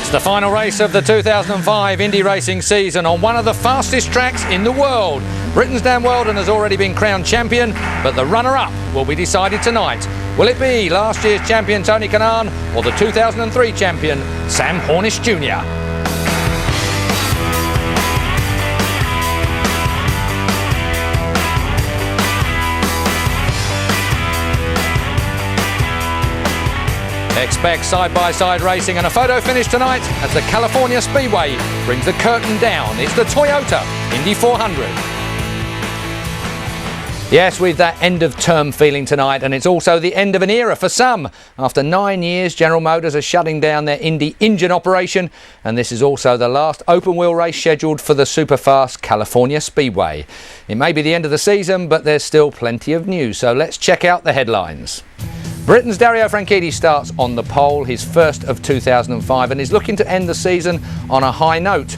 It's the final race of the 2005 Indy racing season on one of the fastest tracks in the world. Britain's Dan Wheldon has already been crowned champion, but the runner-up will be decided tonight. Will it be last year's champion Tony Kanaan or the 2003 champion Sam Hornish Jr.? Expect side-by-side racing and a photo finish tonight as the California Speedway brings the curtain down. It's the Toyota Indy 400. Yes, with that end-of-term feeling tonight, and it's also the end of an era for some. After 9 years, General Motors are shutting down their Indy engine operation, and this is also the last open-wheel race scheduled for the super-fast California Speedway. It may be the end of the season, but there's still plenty of news, so let's check out the headlines. Britain's Dario Franchitti starts on the pole, his first of 2005, and is looking to end the season on a high note.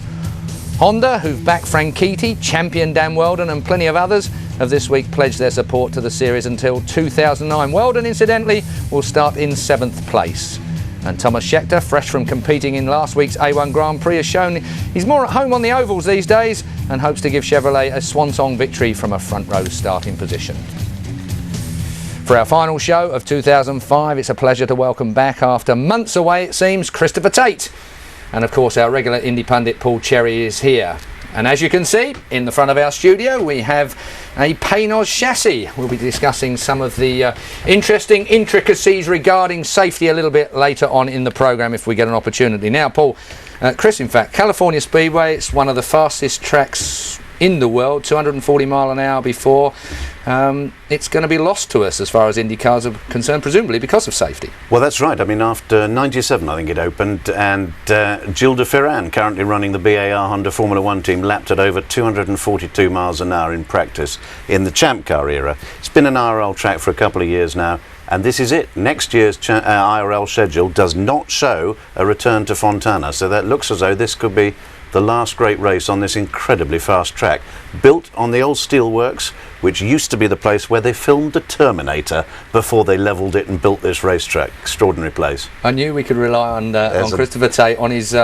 Honda, who've backed Franchitti, champion Dan Wheldon and plenty of others, have this week pledged their support to the series until 2009. Wheldon, incidentally, will start in 7th place. And Thomas Scheckter, fresh from competing in last week's A1 Grand Prix, has shown he's more at home on the ovals these days and hopes to give Chevrolet a swan-song victory from a front row starting position. For our final show of 2005, it's a pleasure to welcome back, after months away it seems, Christopher Tate. And of course our regular Indy pundit Paul Cherry is here. And as you can see, in the front of our studio we have a Paynos chassis. We'll be discussing some of the interesting intricacies regarding safety a little bit later on in the programme if we get an opportunity. Now Paul, Chris, in fact, California Speedway, it's one of the fastest tracks in the world, 240 mile an hour before. It's going to be lost to us as far as Indy cars are concerned, presumably because of safety. Well, that's right. I mean, after 97, I think it opened, and Gilles de Ferran, currently running the BAR Honda Formula One team, lapped at over 242 miles an hour in practice in the Champ Car era. It's been an IRL track for a couple of years now, and this is it. Next year's IRL schedule does not show a return to Fontana, so that looks as though this could be the last great race on this incredibly fast track, built on the old steelworks, which used to be the place where they filmed the Terminator before they levelled it and built this racetrack. Extraordinary place. I knew we could rely on Christopher Tate on his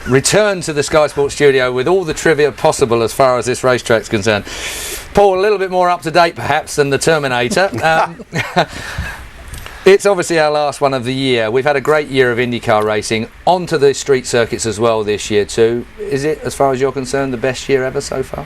return to the Sky Sports studio with all the trivia possible as far as this racetrack's concerned. Paul, a little bit more up to date perhaps than the Terminator. It's obviously our last one of the year. We've had a great year of IndyCar racing, onto the street circuits as well this year too. Is it, as far as you're concerned, the best year ever so far?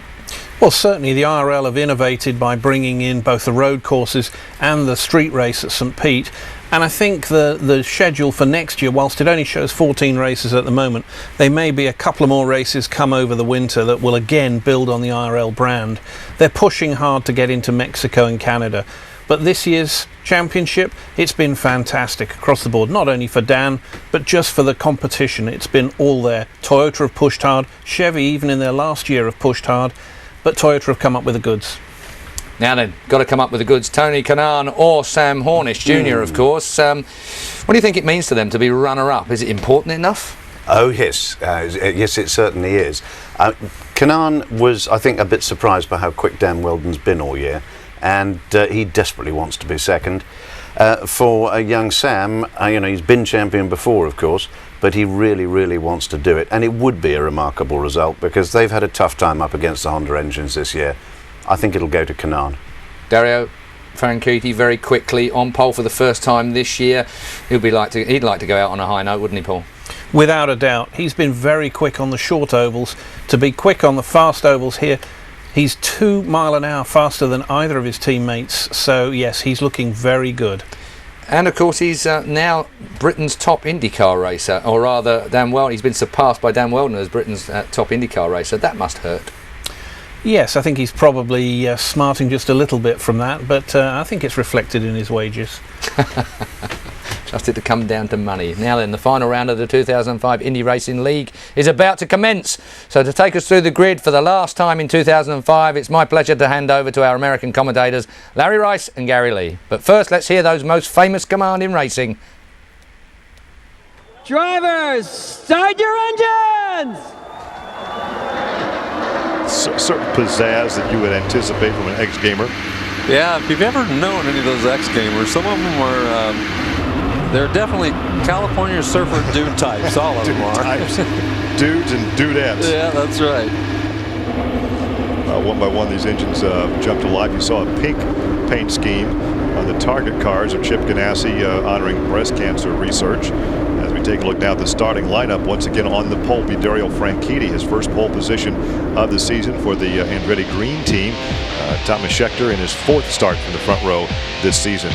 Well, certainly the IRL have innovated by bringing in both the road courses and the street race at St Pete. And I think the schedule for next year, whilst it only shows 14 races at the moment, there may be a couple of more races come over the winter that will again build on the IRL brand. They're pushing hard to get into Mexico and Canada. But this year's championship, it's been fantastic across the board, not only for Dan, but just for the competition. It's been all there. Toyota have pushed hard, Chevy even in their last year have pushed hard, but Toyota have come up with the goods. Now then, got to come up with the goods. Tony Kanaan or Sam Hornish Jr., of course. What do you think it means to them to be runner-up? Is it important enough? Oh yes, yes it certainly is. Kanaan was, I think, a bit surprised by how quick Dan Wheldon's been all year. And he desperately wants to be second. For a young Sam, he's been champion before, of course, but he really, really wants to do it. And it would be a remarkable result because they've had a tough time up against the Honda engines this year. I think it'll go to Kanaan. Dario Franchitti very quickly on pole for the first time this year. He'd like to go out on a high note, wouldn't he, Paul? Without a doubt. He's been very quick on the short ovals. To be quick on the fast ovals here, he's 2 miles an hour faster than either of his teammates, so yes, he's looking very good. And of course he's now Britain's top IndyCar racer, or rather Dan Wheldon. He's been surpassed by Dan Wheldon as Britain's top IndyCar racer. That must hurt. Yes, I think he's probably smarting just a little bit from that, but I think it's reflected in his wages. Just it to come down to money. Now then, the final round of the 2005 Indy Racing League is about to commence. So to take us through the grid for the last time in 2005, it's my pleasure to hand over to our American commentators, Larry Rice and Gary Lee. But first, let's hear those most famous command in racing. Drivers, start your engines! Certain pizzazz that you would anticipate from an X-gamer. Yeah, if you've ever known any of those X-gamers, some of them are They're definitely California surfer dude types. All of them are. Types. Dudes and dudettes. Yeah, that's right. One by one, these engines jumped to life. You saw a pink paint scheme on the target cars of Chip Ganassi honoring breast cancer research. As we take a look now at the starting lineup, once again on the pole, Dario Franchitti, his first pole position of the season for the Andretti Green team. Thomas Scheckter in his fourth start from the front row this season.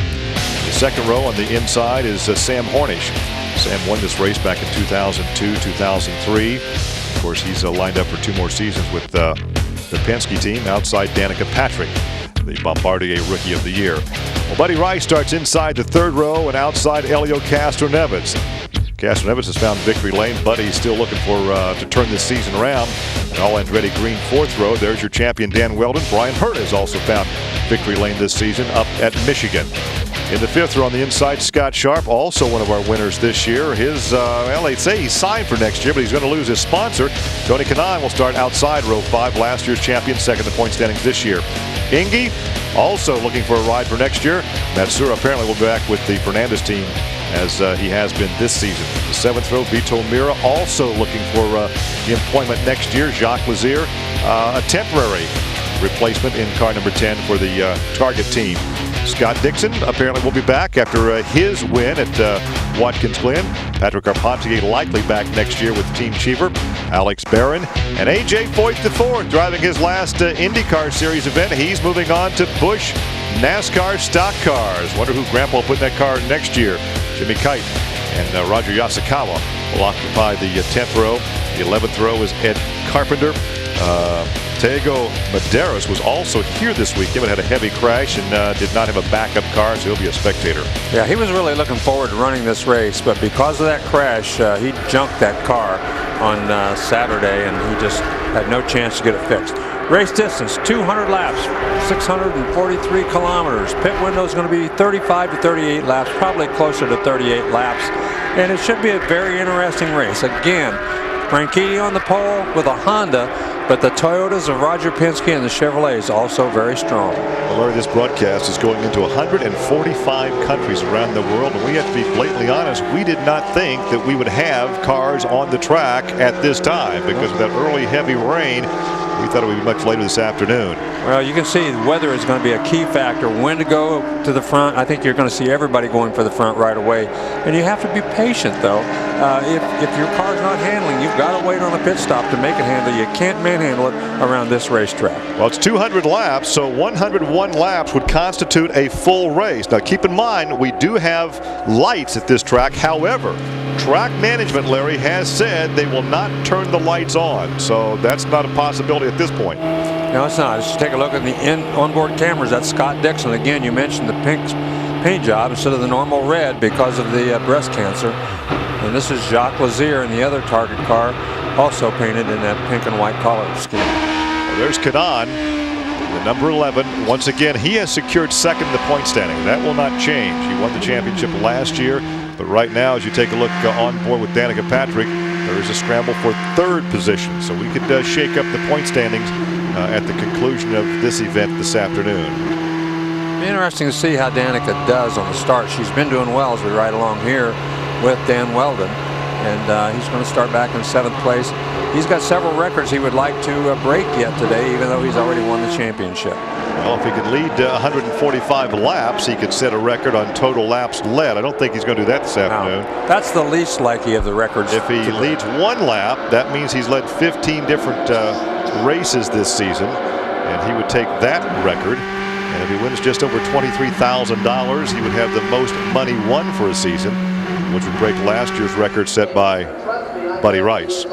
The second row on the inside is Sam Hornish. Sam won this race back in 2002, 2003. Of course, he's lined up for 2 more seasons with the Penske team outside Danica Patrick, the Bombardier Rookie of the Year. Well, Buddy Rice starts inside the third row and outside Elio Castroneves. Castroneves has found victory lane. Buddy's still looking for to turn this season around. And all Andretti Green fourth row. There's your champion Dan Weldon. Brian Hurt has also found victory lane this season up at Michigan. In the fifth row on the inside, Scott Sharp, also one of our winners this year. His, well, they say he's signed for next year, but he's going to lose his sponsor. Tony Kanaan will start outside row 5, last year's champion, second in the point standings this year. Indy, also looking for a ride for next year. Matsura apparently will be back with the Fernandez team as he has been this season. The seventh row, Vito Mira, also looking for employment next year. Jacques Lazier, a temporary replacement in car number 10 for the Target team. Scott Dixon apparently will be back after his win at Watkins Glen. Patrick Carpentier likely back next year with Team Cheever. Alex Barron and A.J. Foyt IV driving his last IndyCar Series event. He's moving on to Busch NASCAR stock cars. Wonder who Grandpa will put in that car next year. Jimmy Kite and Roger Yasukawa will occupy the 10th row. The 11th row is Ed Carpenter. Tego Medeiros was also here this weekend, but had a heavy crash and did not have a backup car, so he'll be a spectator. Yeah, he was really looking forward to running this race, but because of that crash, he junked that car on Saturday, and he just had no chance to get it fixed. Race distance, 200 laps, 643 kilometers. Pit window is going to be 35 to 38 laps, probably closer to 38 laps, and it should be a very interesting race. Again, Franchitti on the pole with a Honda, but the Toyotas of Roger Penske and the Chevrolet is also very strong. Well, Larry, this broadcast is going into 145 countries around the world, and we have to be blatantly honest, we did not think that we would have cars on the track at this time, because of that early heavy rain. We thought it would be much later this afternoon. Well, you can see the weather is going to be a key factor. When to go to the front. I think you're going to see everybody going for the front right away. And you have to be patient, though. If your car's not handling, you've got to wait on a pit stop to make it handle. You can't manhandle it around this racetrack. Well, it's 200 laps, so 101 laps would constitute a full race. Now, keep in mind, we do have lights at this track. However, track management, Larry, has said they will not turn the lights on, so that's not a possibility at this point. No, it's not. Just take a look at the onboard cameras. That's Scott Dixon. Again, you mentioned the pink paint job instead of the normal red because of the breast cancer. And this is Jacques Lazier in the other Target car, also painted in that pink and white color scheme. Well, there's Kanaan, the number 11. Once again, he has secured second in the point standing. That will not change. He won the championship last year. But right now, as you take a look on board with Danica Patrick, there is a scramble for third position. So we could shake up the point standings at the conclusion of this event this afternoon. It'll be interesting to see how Danica does on the start. She's been doing well as we ride along here with Dan Weldon. And he's going to start back in 7th place. He's got several records he would like to break yet today, even though he's already won the championship. Well, if he could lead 145 laps, he could set a record on total laps led. I don't think he's going to do that this afternoon. No, that's the least likely of the records. If he leads one lap, that means he's led 15 different races this season, and he would take that record. And if he wins just over $23,000, he would have the most money won for a season, which would break last year's record set by Buddy Rice.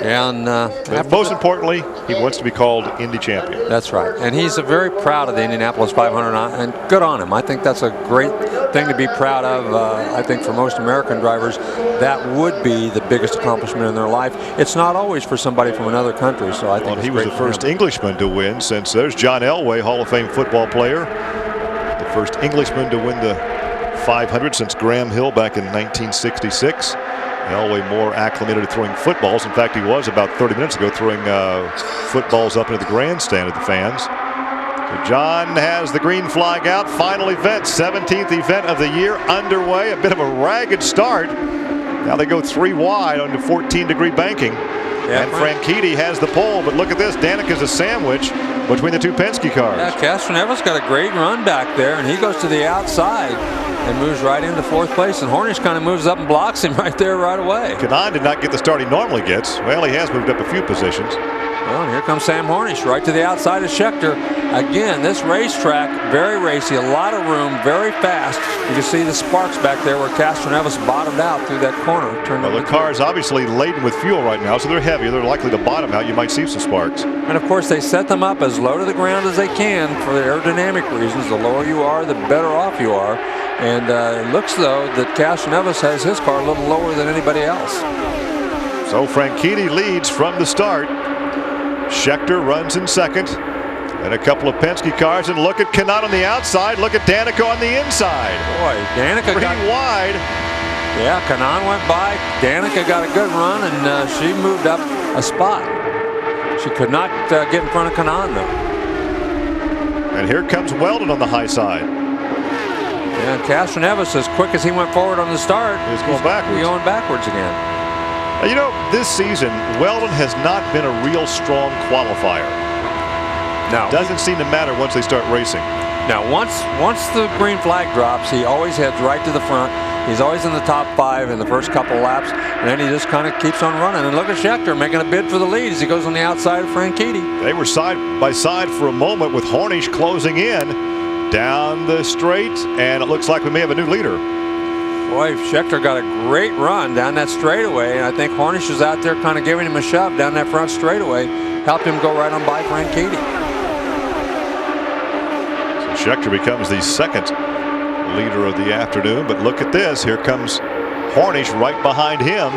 Yeah, and most importantly, he wants to be called Indy champion. That's right, and he's very proud of the Indianapolis 500, and good on him. I think that's a great thing to be proud of. I think for most American drivers, that would be the biggest accomplishment in their life. It's not always for somebody from another country, so I think he was the first Englishman to win since there's John Elway, Hall of Fame football player, the first Englishman to win the 500 since Graham Hill back in 1966. Elway more acclimated to throwing footballs. In fact, he was about 30 minutes ago throwing footballs up into the grandstand of the fans. John has the green flag out. Final event, 17th event of the year underway. A bit of a ragged start. Now they go 3 wide onto 14-degree banking. Yeah, and Franchitti has the pole, but look at this. Danica's a sandwich between the 2 Penske cars. Yeah, Castroneves got a great run back there, and he goes to the outside and moves right into 4th place. And Hornish kind of moves up and blocks him right there right away. Kanaan did not get the start he normally gets. Well, he has moved up a few positions. Well, and here comes Sam Hornish right to the outside of Scheckter. Again, this racetrack, very racy, a lot of room, very fast. You can see the sparks back there where Castroneves bottomed out through that corner. Well, the car's obviously laden with fuel right now, so they're heavy. They're likely to bottom out. You might see some sparks. And of course, they set them up as low to the ground as they can for the aerodynamic reasons. The lower you are, the better off you are. And it looks, though, that Castroneves has his car a little lower than anybody else. So Franchitti leads from the start. Scheckter runs in second. And a couple of Penske cars. And look at Kanaan on the outside. Look at Danica on the inside. Boy, Danica got wide. Yeah, Kanaan went by. Danica got a good run, and she moved up a spot. She could not get in front of Kanaan, though. And here comes Weldon on the high side. Yeah, Castroneves, as quick as he went forward on the start, he's going backwards. He's going backwards again. You know, this season, Weldon has not been a real strong qualifier. No. Doesn't seem to matter once they start racing. Now, once the green flag drops, he always heads right to the front. He's always in the top 5 in the first couple laps, and then he just kind of keeps on running. And look at Scheckter making a bid for the lead as he goes on the outside of Franchitti. They were side by side for a moment with Hornish closing in down the straight, and it looks like we may have a new leader. Boy, Scheckter got a great run down that straightaway, and I think Hornish was out there kind of giving him a shove down that front straightaway, helped him go right on by Franchitti. So Scheckter becomes the second leader of the afternoon, but look at this. Here comes Hornish right behind him.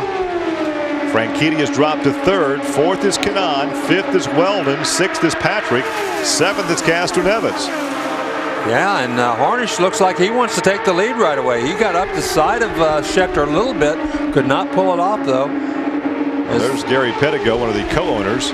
Franchitti has dropped to 3rd. 4th is Kanaan. 5th is Weldon. 6th is Patrick. 7th is Castroneves. Yeah, and Hornish looks like he wants to take the lead right away. He got up the side of Scheckter a little bit. Could not pull it off, though. Well, there's Gary Pettigo, one of the co-owners.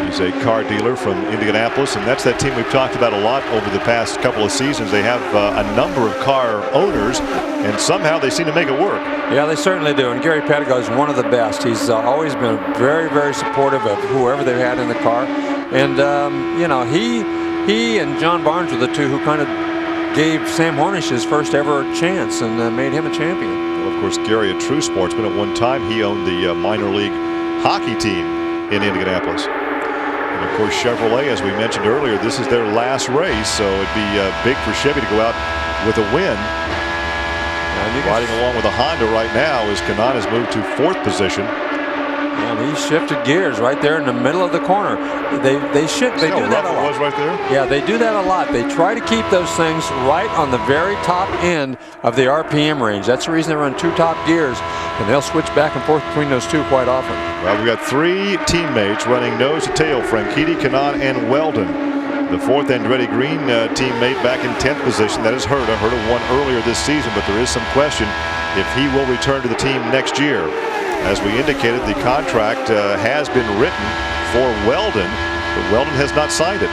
He's a car dealer from Indianapolis, and that's that team we've talked about a lot over the past couple of seasons. They have a number of car owners, and somehow they seem to make it work. Yeah, they certainly do. And Gary Pettigo is one of the best. He's always been very, very supportive of whoever they've had in the car. And, you know, he and John Barnes were the two who kind of gave Sam Hornish his first ever chance and made him a champion. Well, of course, Gary, a true sportsman. At one time, he owned the minor league hockey team in Indianapolis. And of course, Chevrolet, as we mentioned earlier, this is their last race, so it'd be big for Chevy to go out with a win. Riding along with a Honda right now as Kanaan has moved to 4th position. And he shifted gears right there in the middle of the corner. They do that a lot. Was right there? Yeah, they do that a lot. They try to keep those things right on the very top end of the RPM range. That's the reason they run 2 top gears, and they'll switch back and forth between those 2 quite often. Well, we've got 3 teammates running nose to tail: Franchitti, Kanaan, and Weldon. The 4th Andretti Green teammate back in 10th position. That is Herta. Herta won earlier this season, but there is some question if he will return to the team next year. As we indicated, the contract has been written for Weldon, but Weldon has not signed it.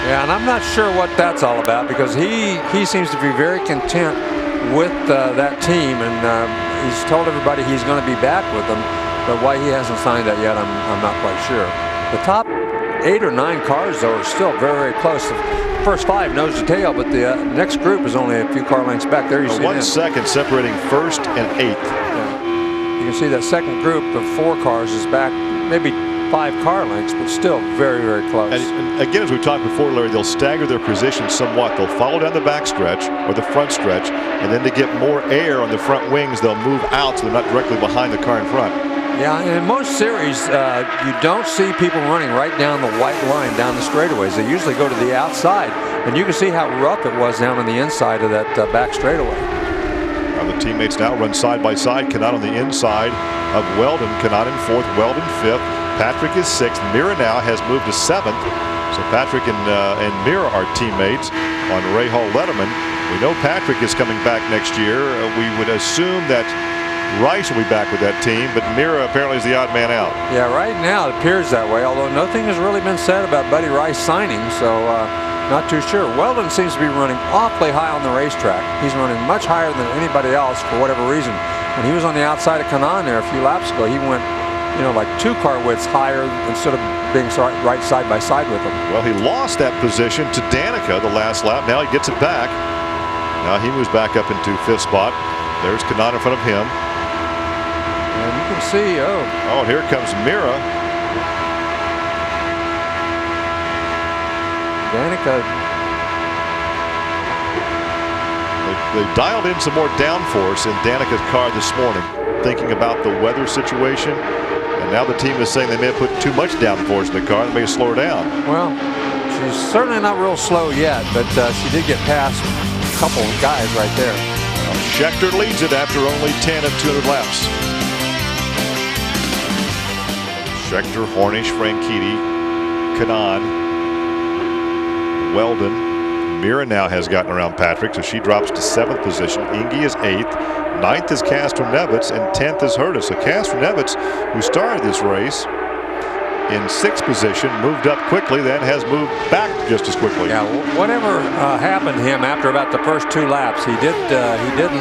Yeah, and I'm not sure what that's all about, because he seems to be very content with that team, and he's told everybody he's going to be back with them, but why he hasn't signed that yet, I'm not quite sure. The top 8 or 9 cars, though, are still very, very close. The first 5 nose to tail, but the next group is only a few car lengths back. There you see 1 second separating 1st and 8th. Yeah. You can see that second group of 4 cars is back maybe 5 car lengths, but still very, very close. And again, as we talked before, Larry, they'll stagger their positions somewhat. They'll follow down the back stretch or the front stretch, and then to get more air on the front wings, they'll move out so they're not directly behind the car in front. Yeah, and in most series, you don't see people running right down the white line down the straightaways. They usually go to the outside, and you can see how rough it was down on the inside of that back straightaway. The teammates now run side by side. Kanaan on the inside of Weldon. Kanaan in 4th, Weldon 5th. Patrick is 6th. Mira now has moved to 7th. So Patrick and Mira are teammates on Ray Hall Letterman. We know Patrick is coming back next year. We would assume that Rice will be back with that team, but Mira apparently is the odd man out. Yeah, right now it appears that way, although nothing has really been said about Buddy Rice signing, so Not too sure. Weldon seems to be running awfully high on the racetrack. He's running much higher than anybody else for whatever reason. When he was on the outside of Kanaan there a few laps ago, he went, you know, like 2 car widths higher instead of being right side by side with him. Well, he lost that position to Danica the last lap. Now he gets it back. Now he moves back up into 5th spot. There's Kanaan in front of him. And you can see, Oh, here comes Mira. Danica. They dialed in some more downforce in Danica's car this morning, thinking about the weather situation. And now the team is saying they may have put too much downforce in the car and may slow her down. Well, she's certainly not real slow yet, but she did get past a couple of guys right there. Scheckter leads it after only 10 of 200 laps. Scheckter, Hornish, Franchitti, Kanaan, Weldon. Mira now has gotten around Patrick, so she drops to 7th position. Indy is 8th. 9th is Castro-Nevitz, and 10th is Hurtis. So Castro-Nevitz, who started this race in 6th position, moved up quickly, then has moved back just as quickly. Yeah, whatever happened to him after about the first 2 laps, he did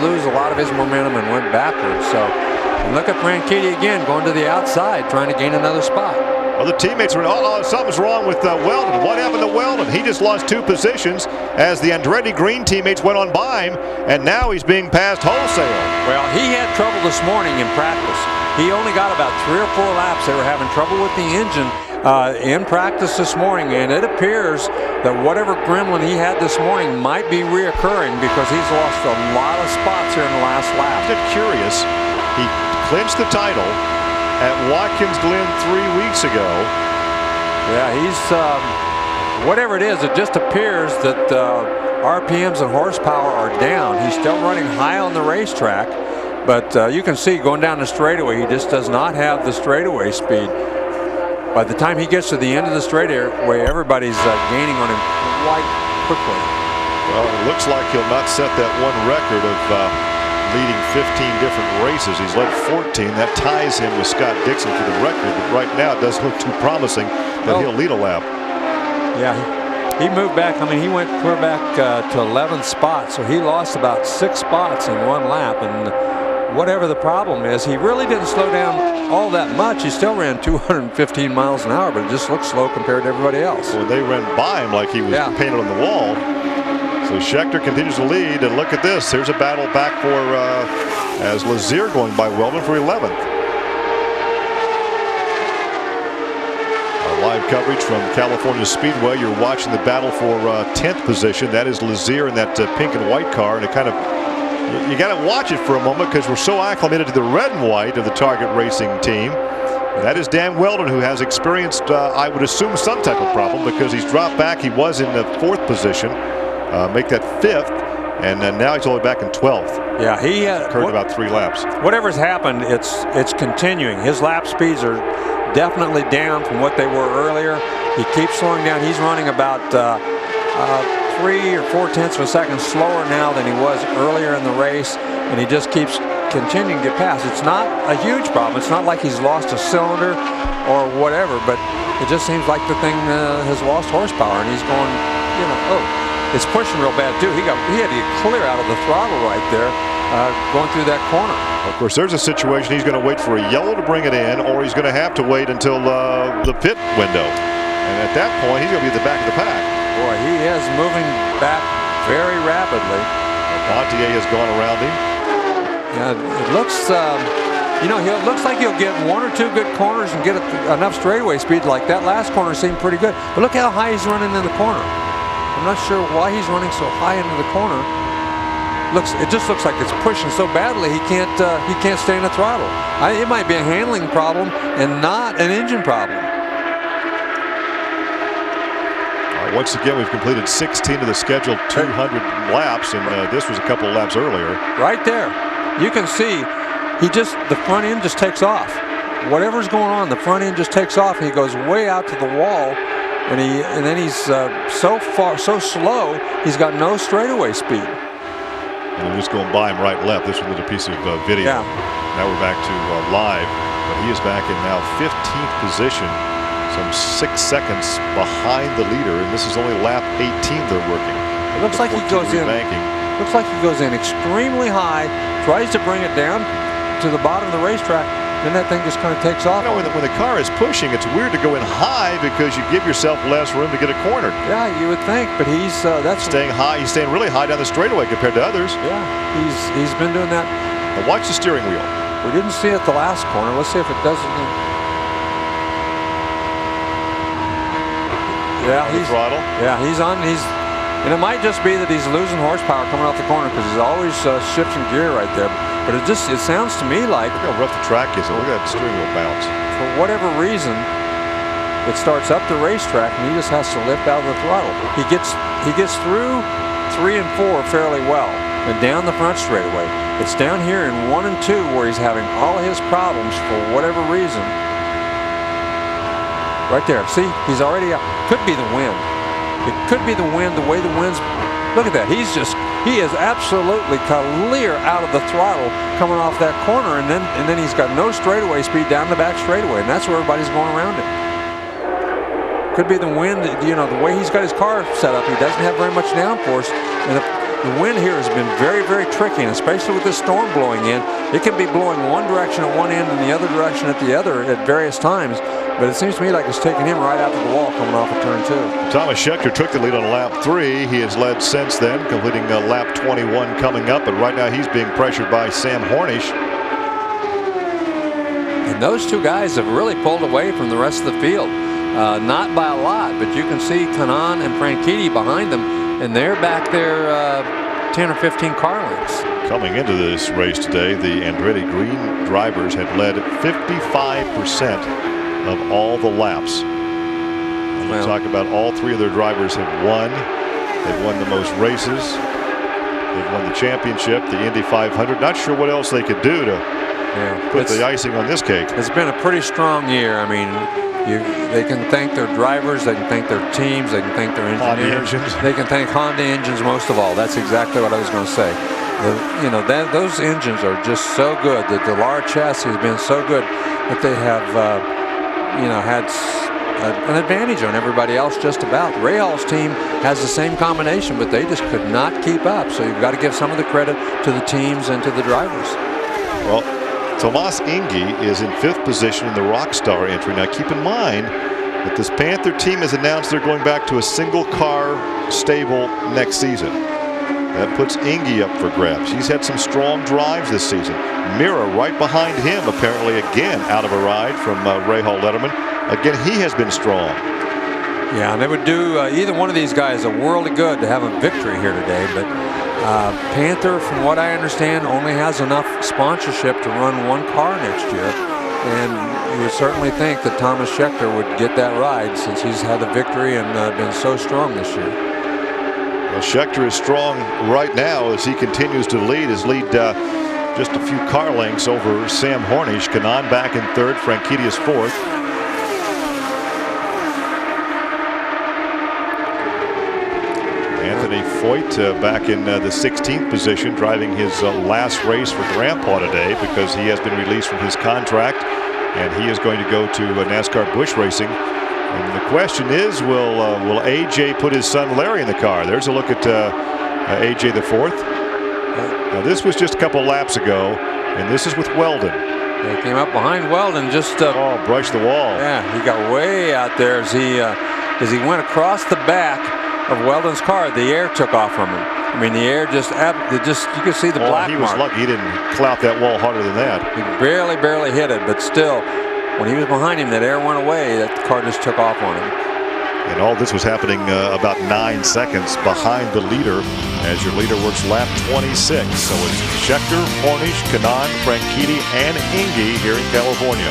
lose a lot of his momentum and went backwards. So, and look at Franchitti again, going to the outside, trying to gain another spot. Well, the teammates were, something's wrong with Weldon. What happened to Weldon? He just lost 2 positions as the Andretti Green teammates went on by him, and now he's being passed wholesale. Well, he had trouble this morning in practice. He only got about 3 or 4 laps. They were having trouble with the engine in practice this morning, and it appears that whatever gremlin he had this morning might be reoccurring because he's lost a lot of spots here in the last lap. I'm curious. He clinched the title at Watkins Glen 3 weeks ago. Yeah, he's whatever it is, it just appears that RPMs and horsepower are down. He's still running high on the racetrack, but you can see going down the straightaway, he just does not have the straightaway speed. By the time he gets to the end of the straightaway, everybody's gaining on him quite quickly. Well, it looks like he'll not set that one record of leading 15 different races. He's led 14. That ties him with Scott Dixon for the record. But right now, it doesn't look too promising that he'll lead a lap. Yeah, he moved back. I mean, he went clear back to 11th spot, so he lost about 6 spots in 1 lap. And whatever the problem is, he really didn't slow down all that much. He still ran 215 miles an hour, but it just looked slow compared to everybody else. Well, they ran by him like he was painted on the wall. So Scheckter continues to lead, and look at this. Here's a battle back for as Lazier going by Weldon for 11th. Our live coverage from California Speedway. You're watching the battle for 10th position. That is Lazier in that pink and white car, and it kind of you got to watch it for a moment because we're so acclimated to the red and white of the Target Racing team. And that is Dan Weldon, who has experienced, I would assume, some type of problem because he's dropped back. He was in the 4th position. Make that 5th, and now he's only back in 12th. Yeah, he occurred about 3 laps. Whatever's happened, it's continuing. His lap speeds are definitely down from what they were earlier. He keeps slowing down. He's running about 3 or 4 tenths of a second slower now than he was earlier in the race, and he just keeps continuing to get past. It's not a huge problem. It's not like he's lost a cylinder or whatever, but it just seems like the thing has lost horsepower, and he's going, it's pushing real bad too. He had to get clear out of the throttle right there, going through that corner. Of course, there's a situation he's going to wait for a yellow to bring it in, or he's going to have to wait until the pit window. And at that point, he's going to be at the back of the pack. Boy, he is moving back very rapidly. Pontier has gone around him. Yeah, it looks, it looks like he'll get 1 or 2 good corners and get enough straightaway speed. Like that last corner seemed pretty good. But look how high he's running in the corner. I'm not sure why he's running so high into the corner. It just looks like it's pushing so badly he can't stay in the throttle. It might be a handling problem and not an engine problem. Once again, we've completed 16 of the scheduled 200 laps, and this was a couple of laps earlier. Right there, you can see the front end just takes off. Whatever's going on, the front end just takes off. He goes way out to the wall. And then he's so slow, he's got no straightaway speed. And I'm just going by him right and left. This was a piece of video. Yeah. Now we're back to live. But he is back in now 15th position some 6 seconds behind the leader, and this is only lap 18 they're working. It looks like he goes in. Looks like he goes in extremely high, tries to bring it down to the bottom of the racetrack, then that thing just kind of takes off. You know, when the car is pushing, it's weird to go in high because you give yourself less room to get it cornered. Yeah, you would think, but he's that's staying high. He's staying really high down the straightaway compared to others. Yeah, he's been doing that. Now watch the steering wheel. We didn't see it the last corner. Let's see if it doesn't. Yeah, he's throttle. Yeah, he's on. And it might just be that he's losing horsepower coming off the corner because he's always shifting gear right there. But it sounds to me like look how rough the track is. Look at that steering wheel bounce. For whatever reason, it starts up the racetrack and he just has to lift out of the throttle. He gets through 3 and 4 fairly well and down the front straightaway. It's down here in 1 and 2 where he's having all his problems for whatever reason. Right there. See, he's already out. Could be the wind. It could be the wind, the way the wind's. Look at that. He is absolutely clear out of the throttle coming off that corner, and then he's got no straightaway speed down the back straightaway, and that's where everybody's going around him. Could be the wind, you know, the way he's got his car set up. He doesn't have very much downforce, and the wind here has been very, very tricky, and especially with this storm blowing in, it can be blowing one direction at one end and the other direction at the other at various times. But it seems to me like it's taking him right out to the wall coming off of turn 2. Thomas Scheckter took the lead on lap 3. He has led since then, completing lap 21 coming up. But right now he's being pressured by Sam Hornish. And those two guys have really pulled away from the rest of the field. Not by a lot, but you can see Kanaan and Franchitti behind them. And they're back there 10 or 15 car lengths. Coming into this race today, the Andretti Green drivers had led 55% of all the laps. And we'll talk about all 3 of their drivers have won. They've won the most races. They've won the championship, the Indy 500. Not sure what else they could do to put the icing on this cake. It's been a pretty strong year. I mean, they can thank their drivers, they can thank their teams, they can thank their engineers. They can thank Honda engines most of all. That's exactly what I was going to say. Those engines are just so good. The Dallara chassis has been so good that they have had an advantage on everybody else just about. Rahaal's team has the same combination, but they just could not keep up. So you've got to give some of the credit to the teams and to the drivers. Well, Tomas Indy is in 5th position in the Rockstar entry. Now keep in mind that this Panther team has announced they're going back to a single car stable next season. That puts Indy up for grabs. He's had some strong drives this season. Mira right behind him, apparently again out of a ride from Rahal Letterman. Again, he has been strong. Yeah, and it would do either one of these guys a world of good to have a victory here today. But Panther, from what I understand, only has enough sponsorship to run one car next year. And you would certainly think that Thomas Scheckter would get that ride since he's had the victory and been so strong this year. Well, Scheckter is strong right now as he continues to lead. His lead just a few car lengths over Sam Hornish. Kanaan back in 3rd, Franchitti is 4th. Anthony Foyt back in the 16th position, driving his last race for Grandpa today because he has been released from his contract and he is going to go to NASCAR Busch Racing. And the question is, will AJ put his son Larry in the car? There's a look at AJ the 4th. Now this was just a couple laps ago, and this is with Weldon. He came up behind Weldon, just brushed the wall. Yeah, he got way out there as he went across the back of Weldon's car. The air took off from him. I mean, the air just you could see the black mark. He was lucky he didn't clout that wall harder than that. He barely hit it, but still. When he was behind him, that air went away. That car just took off on him. And all this was happening about 9 seconds behind the leader as your leader works lap 26. So it's Scheckter, Hornish, Kanaan, Franchitti, and Indy here in California.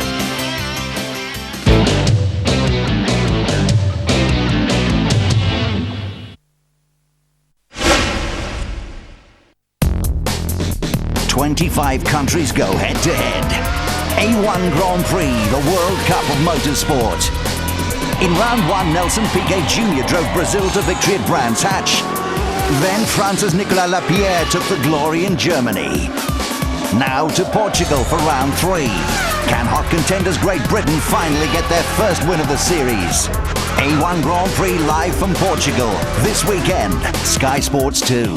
"25 countries go head-to-head. A1 Grand Prix, the World Cup of Motorsport. In round 1, Nelson Piquet Jr. drove Brazil to victory at Brands Hatch. Then France's Nicolas Lapierre took the glory in Germany. Now to Portugal for round 3. Can hot contenders Great Britain finally get their first win of the series? A1 Grand Prix live from Portugal this weekend. Sky Sports 2.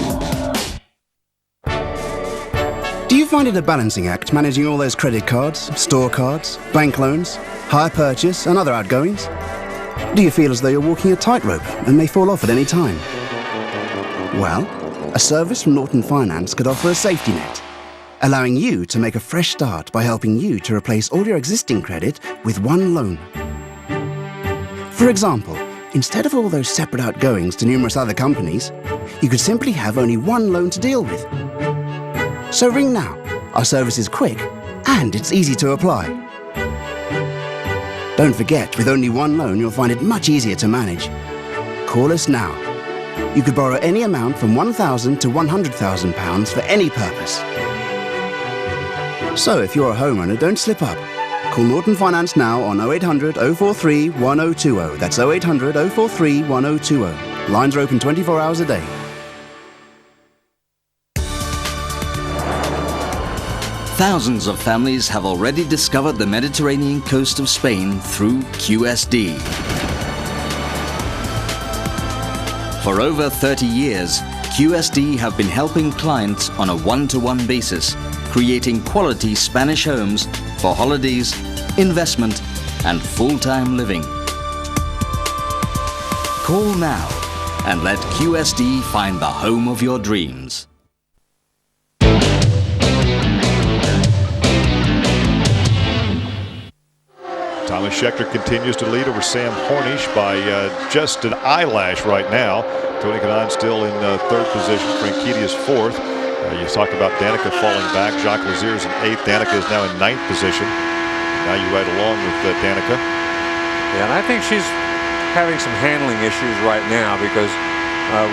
Do you find it a balancing act managing all those credit cards, store cards, bank loans, hire purchase and other outgoings? Do you feel as though you're walking a tightrope and may fall off at any time? Well, a service from Norton Finance could offer a safety net, allowing you to make a fresh start by helping you to replace all your existing credit with one loan. For example, instead of all those separate outgoings to numerous other companies, you could simply have only one loan to deal with. So ring now. Our service is quick and it's easy to apply. Don't forget, with only one loan, you'll find it much easier to manage. Call us now. You could borrow any amount from £1,000 to £100,000 for any purpose. So if you're a homeowner, don't slip up. Call Norton Finance now on 0800 043 1020. That's 0800 043 1020. Lines are open 24 hours a day. Thousands of families have already discovered the Mediterranean coast of Spain through QSD. For over 30 years, QSD have been helping clients on a one-to-one basis, creating quality Spanish homes for holidays, investment and full-time living. Call now and let QSD find the home of your dreams. Thomas Scheckter continues to lead over Sam Hornish by just an eyelash right now. Tony Kanaan still in third position. Franchitti is fourth. You talked about Danica falling back. Jacques Lazier is in eighth. Danica is now in ninth position. Now you ride along with Danica. Yeah, and I think she's having some handling issues right now because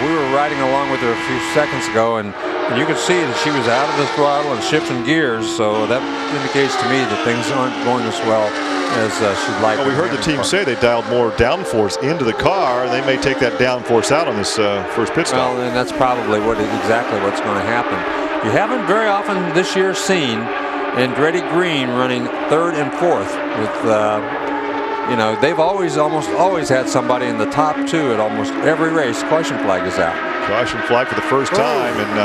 we were riding along with her a few seconds ago, and you could see that she was out of the throttle and shifting gears. So that indicates to me that things aren't going as well as she'd like. Well, we heard the team say they dialed more downforce into the car. They may take that downforce out on this first pit stop. Well, and that's probably exactly what's going to happen. You haven't very often this year seen Andretti Green running third and fourth with, they've almost always had somebody in the top two at almost every race. Caution flag is out. Caution flag for the first time, and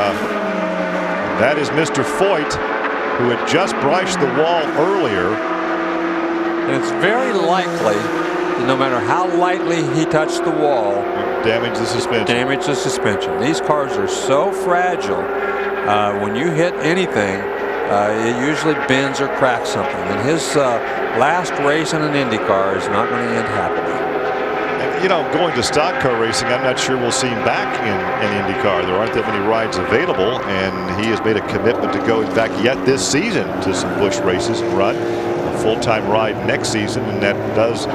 that is Mr. Foyt, who had just brushed the wall earlier. And it's very likely that no matter how lightly he touched the wall, damage the suspension. These cars are so fragile. When you hit anything, it usually bends or cracks something. And his last race in an Indy car is not going to end happily. And, going to stock car racing, I'm not sure we'll see him back in an Indy car. There aren't that many rides available, and he has made a commitment to go back yet this season to some Busch races and run a full-time ride next season. And that does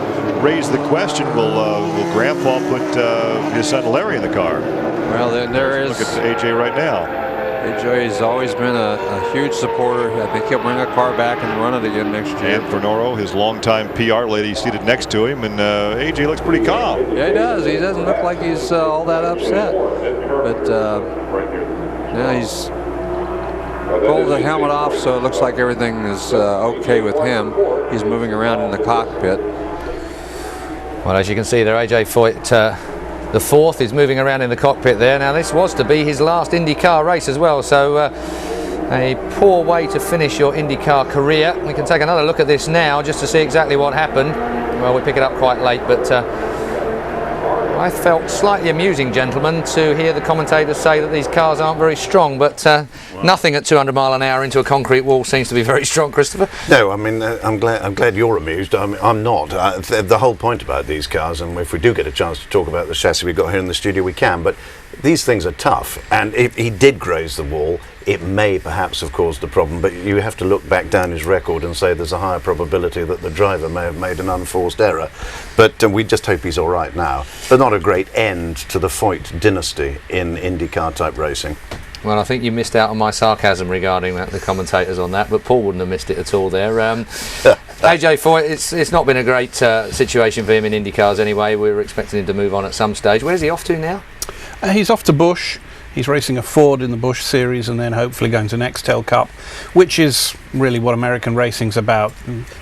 raise the question: will Grandpa put his son Larry in the car? Well, then there is. Look at AJ right now. AJ has always been a huge supporter. I think he'll bring a car back and run it again next year. And Fernoro, his longtime PR lady, seated next to him, and AJ looks pretty calm. Yeah, he does. He doesn't look like he's all that upset. But now he's pulled the helmet off, so it looks like everything is okay with him. He's moving around in the cockpit. Well, as you can see there, AJ Foyt, the fourth, is moving around in the cockpit there. Now, this was to be his last IndyCar race as well, so a poor way to finish your IndyCar career. We can take another look at this now just to see exactly what happened. Well, we pick it up quite late, but I felt slightly amusing, gentlemen, to hear the commentators say that these cars aren't very strong, but nothing at 200 mile an hour into a concrete wall seems to be very strong, Christopher. No, I mean, I'm glad you're amused. I'm not. The whole point about these cars, and if we do get a chance to talk about the chassis we've got here in the studio, we can, but these things are tough, and if he did graze the wall, it may perhaps have caused the problem, but you have to look back down his record and say there's a higher probability that the driver may have made an unforced error. But we just hope he's all right now. But not a great end to the Foyt dynasty in IndyCar type racing. Well, I think you missed out on my sarcasm regarding the commentators on that, but Paul wouldn't have missed it at all there. AJ Foyt, it's not been a great situation for him in IndyCars anyway. We were expecting him to move on at some stage. Where's he off to now? He's off to Busch. He's racing a Ford in the Busch Series and then hopefully going to Nextel Cup, which is really what American racing's about.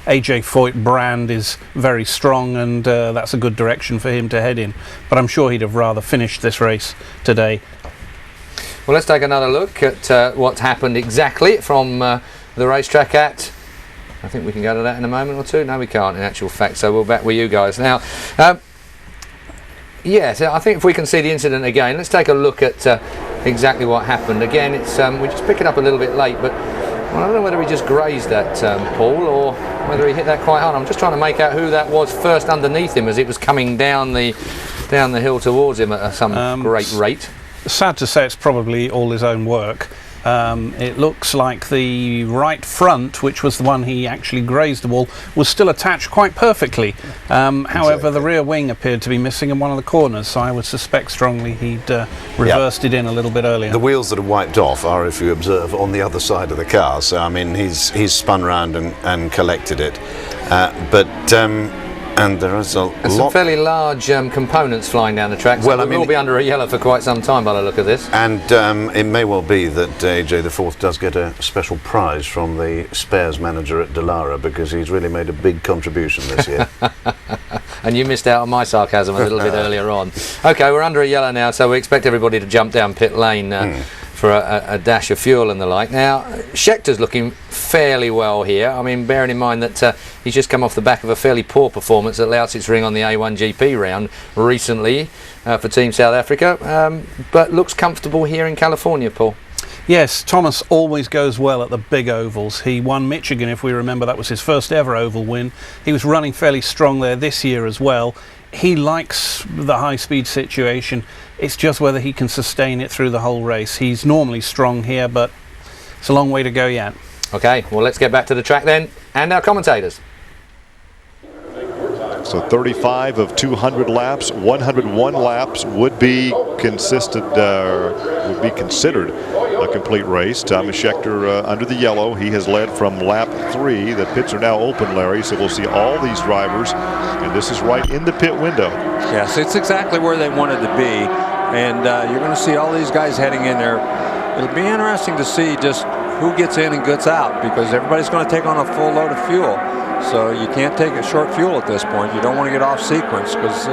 AJ Foyt brand is very strong, and that's a good direction for him to head in. But I'm sure he'd have rather finished this race today. Well, let's take another look at what's happened exactly from the racetrack at... I think we can go to that in a moment or two. No, we can't in actual fact, so we'll back with you guys. Now, so I think if we can see the incident again, let's take a look at exactly what happened. Again, it's we just pick it up a little bit late, but I don't know whether he just grazed that Paul or whether he hit that quite hard. I'm just trying to make out who that was first underneath him as it was coming down the hill towards him at some great rate. Sad to say, it's probably all his own work. It looks like the right front, which was the one he actually grazed the wall, was still attached quite perfectly. However, the rear wing appeared to be missing in one of the corners, so I would suspect strongly he'd reversed it in a little bit earlier. The wheels that are wiped off are, if you observe, on the other side of the car. So, I mean, he's spun round and collected it. And there is some fairly large components flying down the track, so we will be under a yellow for quite some time by the look of this. And it may well be that AJ the Fourth does get a special prize from the spares manager at Dallara, because he's really made a big contribution this year. And you missed out on my sarcasm a little bit earlier on. Okay, we're under a yellow now, so we expect everybody to jump down pit lane for a dash of fuel and the like. Now, Scheckter's looking fairly well here. I mean, bearing in mind that he's just come off the back of a fairly poor performance at Lausitz's Ring on the A1GP round recently for Team South Africa, but looks comfortable here in California, Paul. Yes, Thomas always goes well at the big ovals. He won Michigan, if we remember. That was his first ever oval win. He was running fairly strong there this year as well. He likes the high-speed situation. It's just whether he can sustain it through the whole race. He's normally strong here, but it's a long way to go yet. Okay, well, let's get back to the track then, and our commentators. So 35 of 200 laps, 101 laps would be considered a complete race. Thomas Scheckter under the yellow. He has led from lap 3. The pits are now open, Larry, so we'll see all these drivers, and this is right in the pit window. Yes, it's exactly where they wanted to be, and you're going to see all these guys heading in there. It'll be interesting to see just who gets in and gets out, because everybody's going to take on a full load of fuel. So you can't take a short fuel at this point. You don't want to get off sequence, because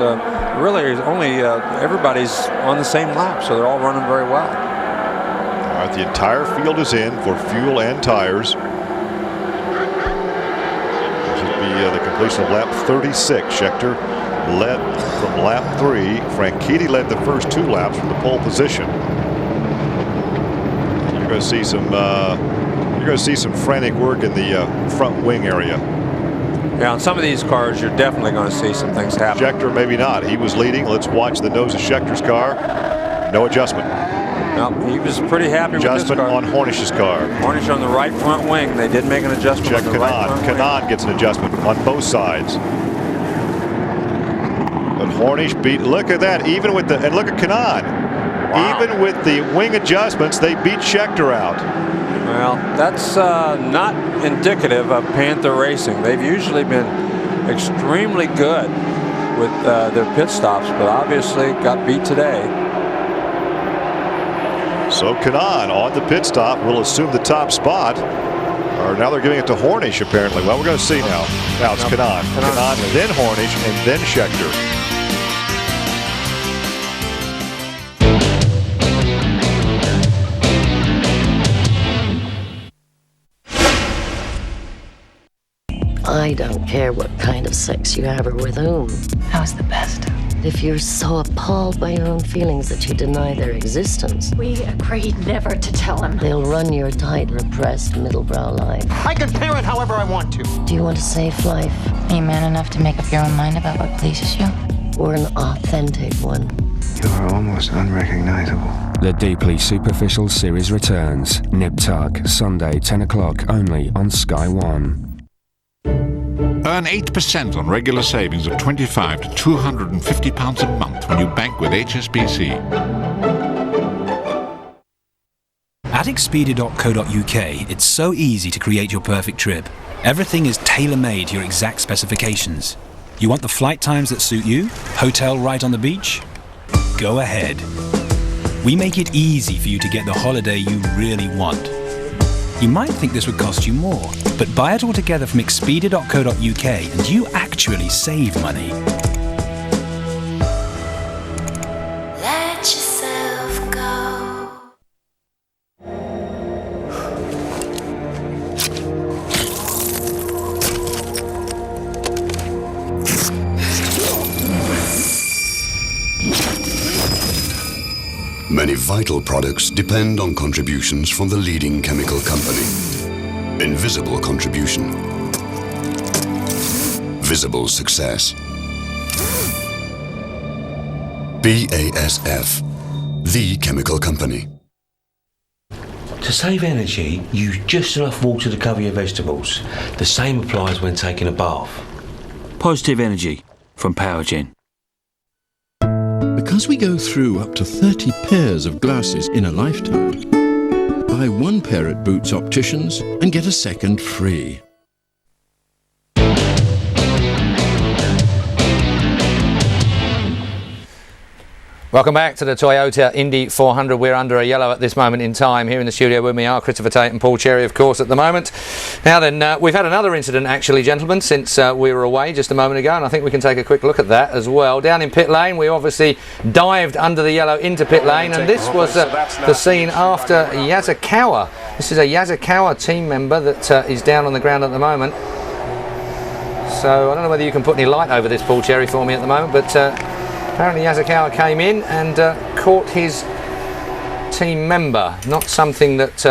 really only everybody's on the same lap, so they're all running very well. All right, the entire field is in for fuel and tires. This should be the completion of lap 36. Scheckter led from lap 3. Franchitti led the first 2 laps from the pole position. You're going to see some. You're going to see some frantic work in the front wing area. Yeah, on some of these cars, you're definitely going to see some things happen. Scheckter maybe not. He was leading. Let's watch the nose of Schechter's car. No adjustment. No, he was pretty happy with this car. Adjustment on Hornish's car. Hornish on the right front wing. They did make an adjustment. Check on the right front wing. Kanaan gets an adjustment on both sides. But Hornish beat. Look at that. Even with the and look at Kanaan. Wow. Even with the wing adjustments, they beat Scheckter out. Well, that's not indicative of Panther Racing. They've usually been extremely good with their pit stops, but obviously got beat today. So Kanaan on the pit stop will assume the top spot. Or now they're giving it to Hornish, apparently. Well, we're going to see now. Now it's Kanaan. Kanaan, then Hornish, and then Scheckter. I don't care what kind of sex you have or with whom. How's the best? If you're so appalled by your own feelings that you deny their existence. We agreed never to tell him. They'll run your tight, repressed, middlebrow life. I can parent however I want to. Do you want a safe life? Are you man enough to make up your own mind about what pleases you? Or an authentic one? You're almost unrecognizable. The Deeply Superficial series returns. Nip Tuck, Sunday, 10 o'clock, only on Sky One. Earn 8% on regular savings of £25 to £250 a month when you bank with HSBC. At Expedia.co.uk, it's so easy to create your perfect trip. Everything is tailor-made to your exact specifications. You want the flight times that suit you? Hotel right on the beach? Go ahead. we make it easy for you to get the holiday you really want. You might think this would cost you more, but buy it all together from Expedia.co.uk and you actually save money. Let yourself go. Many vital products depend on contributions from the leading chemical company. Invisible contribution. Visible success. BASF, the chemical company. To save energy, use just enough water to cover your vegetables. The same applies when taking a bath. Positive energy from Powergen. Because we go through up to 30 pairs of glasses in a lifetime, buy one pair at Boots Opticians and get a second free. Welcome back to the Toyota Indy 400. We're under a yellow at this moment in time. Here in the studio with me are Christopher Tate and Paul Cherry, of course, at the moment. Now then, we've had another incident, actually, gentlemen, since we were away just a moment ago, and I think we can take a quick look at that as well. Down in pit lane, we obviously dived under the yellow into pit lane, and this was the scene after Yasukawa. This is a Yasukawa team member that is down on the ground at the moment. So I don't know whether you can put any light over this, Paul Cherry, for me at the moment, but apparently Yasukawa came in and caught his team member. Not something that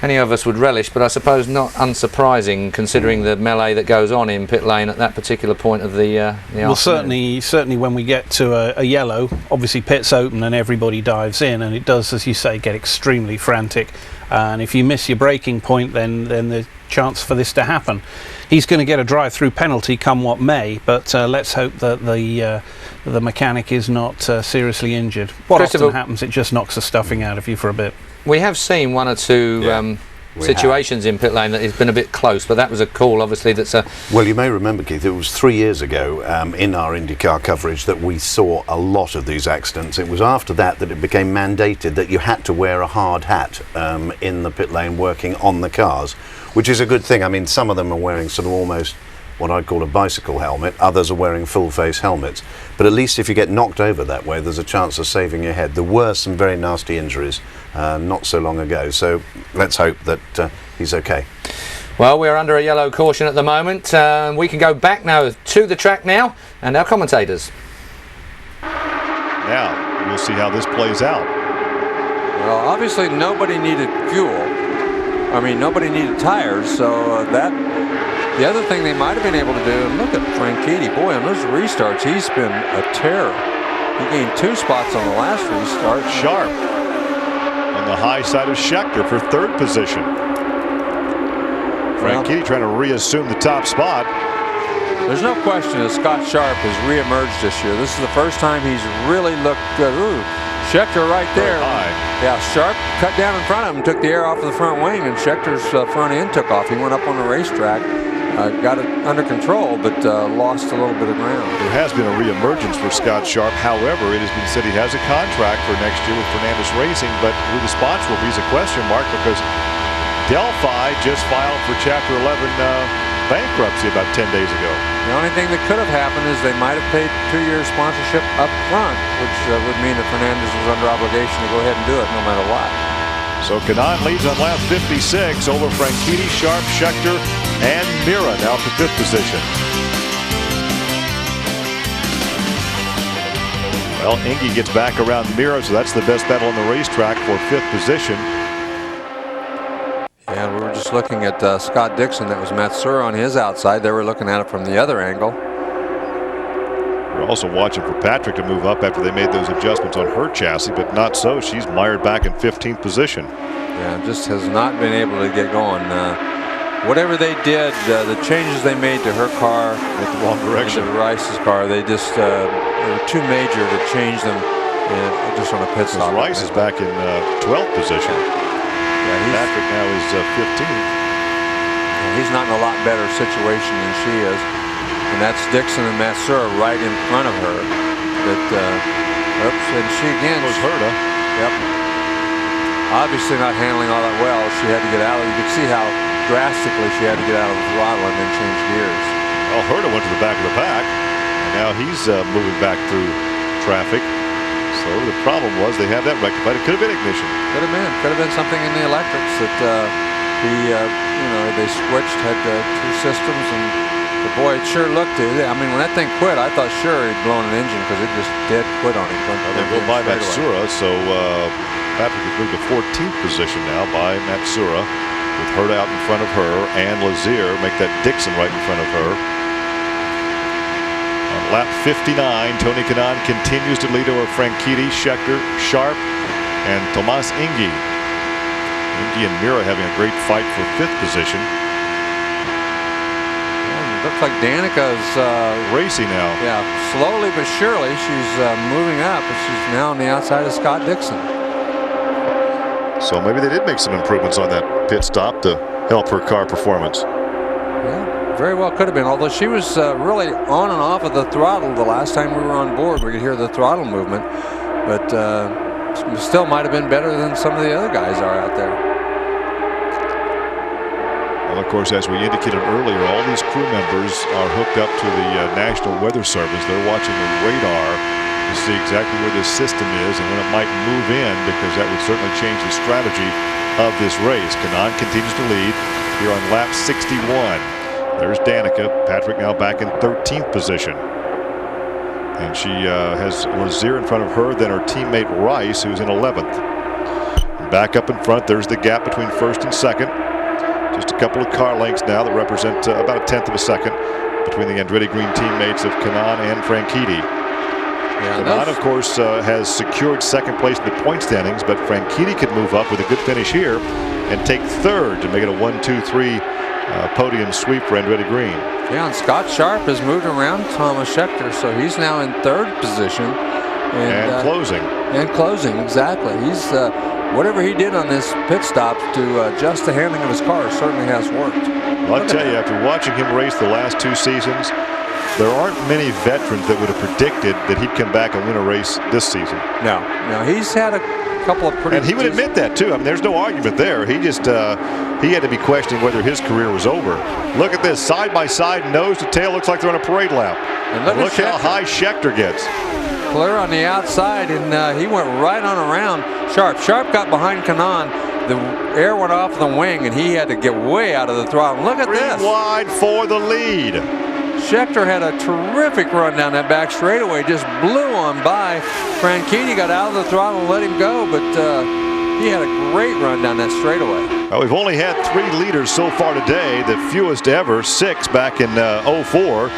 any of us would relish, but I suppose not unsurprising considering the melee that goes on in pit lane at that particular point of the well, afternoon. certainly when we get to a yellow, obviously pit's open and everybody dives in, and it does, as you say, get extremely frantic. And if you miss your braking point, then the chance for this to happen. He's going to get a drive-through penalty come what may, but let's hope that the mechanic is not seriously injured. What often happens, it just knocks the stuffing out of you for a bit. We have seen one or two situations in pit lane that has been a bit close, but that was a call, obviously, that's a... Well, you may remember, Keith, it was 3 years ago in our IndyCar coverage that we saw a lot of these accidents. It was after that it became mandated that you had to wear a hard hat in the pit lane working on the cars, which is a good thing. I mean, some of them are wearing sort of almost what I'd call a bicycle helmet, others are wearing full face helmets, but at least if you get knocked over that way, there's a chance of saving your head. There were some very nasty injuries not so long ago, so let's hope that he's okay. Well, we're under a yellow caution at the moment. We can go back now to the track now and our commentators. Now we'll see how this plays out. Well, obviously nobody needed fuel. I mean, nobody needed tires, so the other thing they might have been able to do, and look at Franchitti, boy, on those restarts, he's been a terror. He gained 2 spots on the last restart. Sharp on the high side of Scheckter for 3rd position. Franchitti trying to reassume the top spot. There's no question that Scott Sharp has reemerged this year. This is the first time he's really looked good. Ooh, Scheckter right there. Yeah, Sharp cut down in front of him, took the air off of the front wing, and Schecter's front end took off. He went up on the racetrack, got it under control, but lost a little bit of ground. There has been a reemergence for Scott Sharp. However, it has been said he has a contract for next year with Fernandez Racing, but who the sponsor will be is a question mark because Delphi just filed for Chapter 11 bankruptcy about 10 days ago. The only thing that could have happened is they might have paid 2 years sponsorship up front, which would mean that Fernandez was under obligation to go ahead and do it no matter what. So Kanaan leads on lap 56 over Franchitti, Sharp, Scheckter, and Mira now for 5th position. Well, Indy gets back around Mira, so that's the best battle on the racetrack for 5th position. And we were just looking at Scott Dixon. That was Matsura on his outside. They were looking at it from the other angle. We're also watching for Patrick to move up after they made those adjustments on her chassis, but not so. She's mired back in 15th position. Yeah, just has not been able to get going. Whatever they did, the changes they made to her car, went the wrong direction. To Rice's car, they just they were too major to change them just on a pit stop. Rice is back in 12th position. Yeah, Patrick now is 15th. He's not in a lot better situation than she is. And that's Dixon and Matsura right in front of her. But, oops, and she again. Was hurt, huh? Yep. Obviously not handling all that well. She had to get out. You could see how drastically she had to get out of the throttle and then change gears. Well, Herta went to the back of the pack, and now he's moving back through traffic. So the problem was they had that rectified. It could have been ignition. Could have been something in the electrics that they switched, had two systems, and boy, it sure looked. I mean, when that thing quit, I thought sure he'd blown an engine because it just dead quit on him. They go by Matsura, so Patrick has moved to 14th position now by Matsura, with Herta out in front of her, and Lazier make that Dixon right in front of her. On lap 59, Tony Kanaan continues to lead over Franchitti, Scheckter, Sharp, and Tomas Indy. Indy and Mira having a great fight for 5th position. Looks like Danica's racing now. Yeah, slowly but surely she's moving up, but she's now on the outside of Scott Dixon. So maybe they did make some improvements on that pit stop to help her car performance. Yeah, very well could have been. Although she was really on and off of the throttle the last time we were on board. We could hear the throttle movement, but still might have been better than some of the other guys are out there. Well, of course, as we indicated earlier, all these crew members are hooked up to the National Weather Service. They're watching the radar to see exactly where this system is and when it might move in, because that would certainly change the strategy of this race. Kanaan continues to lead here on lap 61. There's Danica. Patrick now back in 13th position. And she has Lazier in front of her, then her teammate Rice, who's in 11th. Back up in front, there's the gap between first and second. Just a couple of car lengths now that represent about a 1/10 of a second between the Andretti Green teammates of Kanaan and Franchitti. Yeah, Kanaan, of course, has secured second place in the point standings, but Franchitti could move up with a good finish here and take third to make it a 1-2-3 podium sweep for Andretti Green. Yeah, and Scott Sharp has moved around Thomas Scheckter, so he's now in 3rd position. And closing. And closing, exactly. He's whatever he did on this pit stop to adjust the handling of his car certainly has worked. Well, I'll tell you, after watching him race the last 2 seasons, there aren't many veterans that would have predicted that he'd come back and win a race this season. No, he's had a couple of pretty... And he would admit that, too. I mean, there's no argument there. He just, he had to be questioning whether his career was over. Look at this, side by side, nose to tail, looks like they're on a parade lap. And look how high Scheckter gets. Clear on the outside, and he went right on around Sharp. Sharp got behind Kanaan. The air went off the wing, and he had to get way out of the throttle. Look at this. Wide for the lead. Scheckter had a terrific run down that back straightaway, just blew on by. Franchitti got out of the throttle and let him go, but he had a great run down that straightaway. Well, we've only had 3 leaders so far today, the fewest ever, 6 back in 04.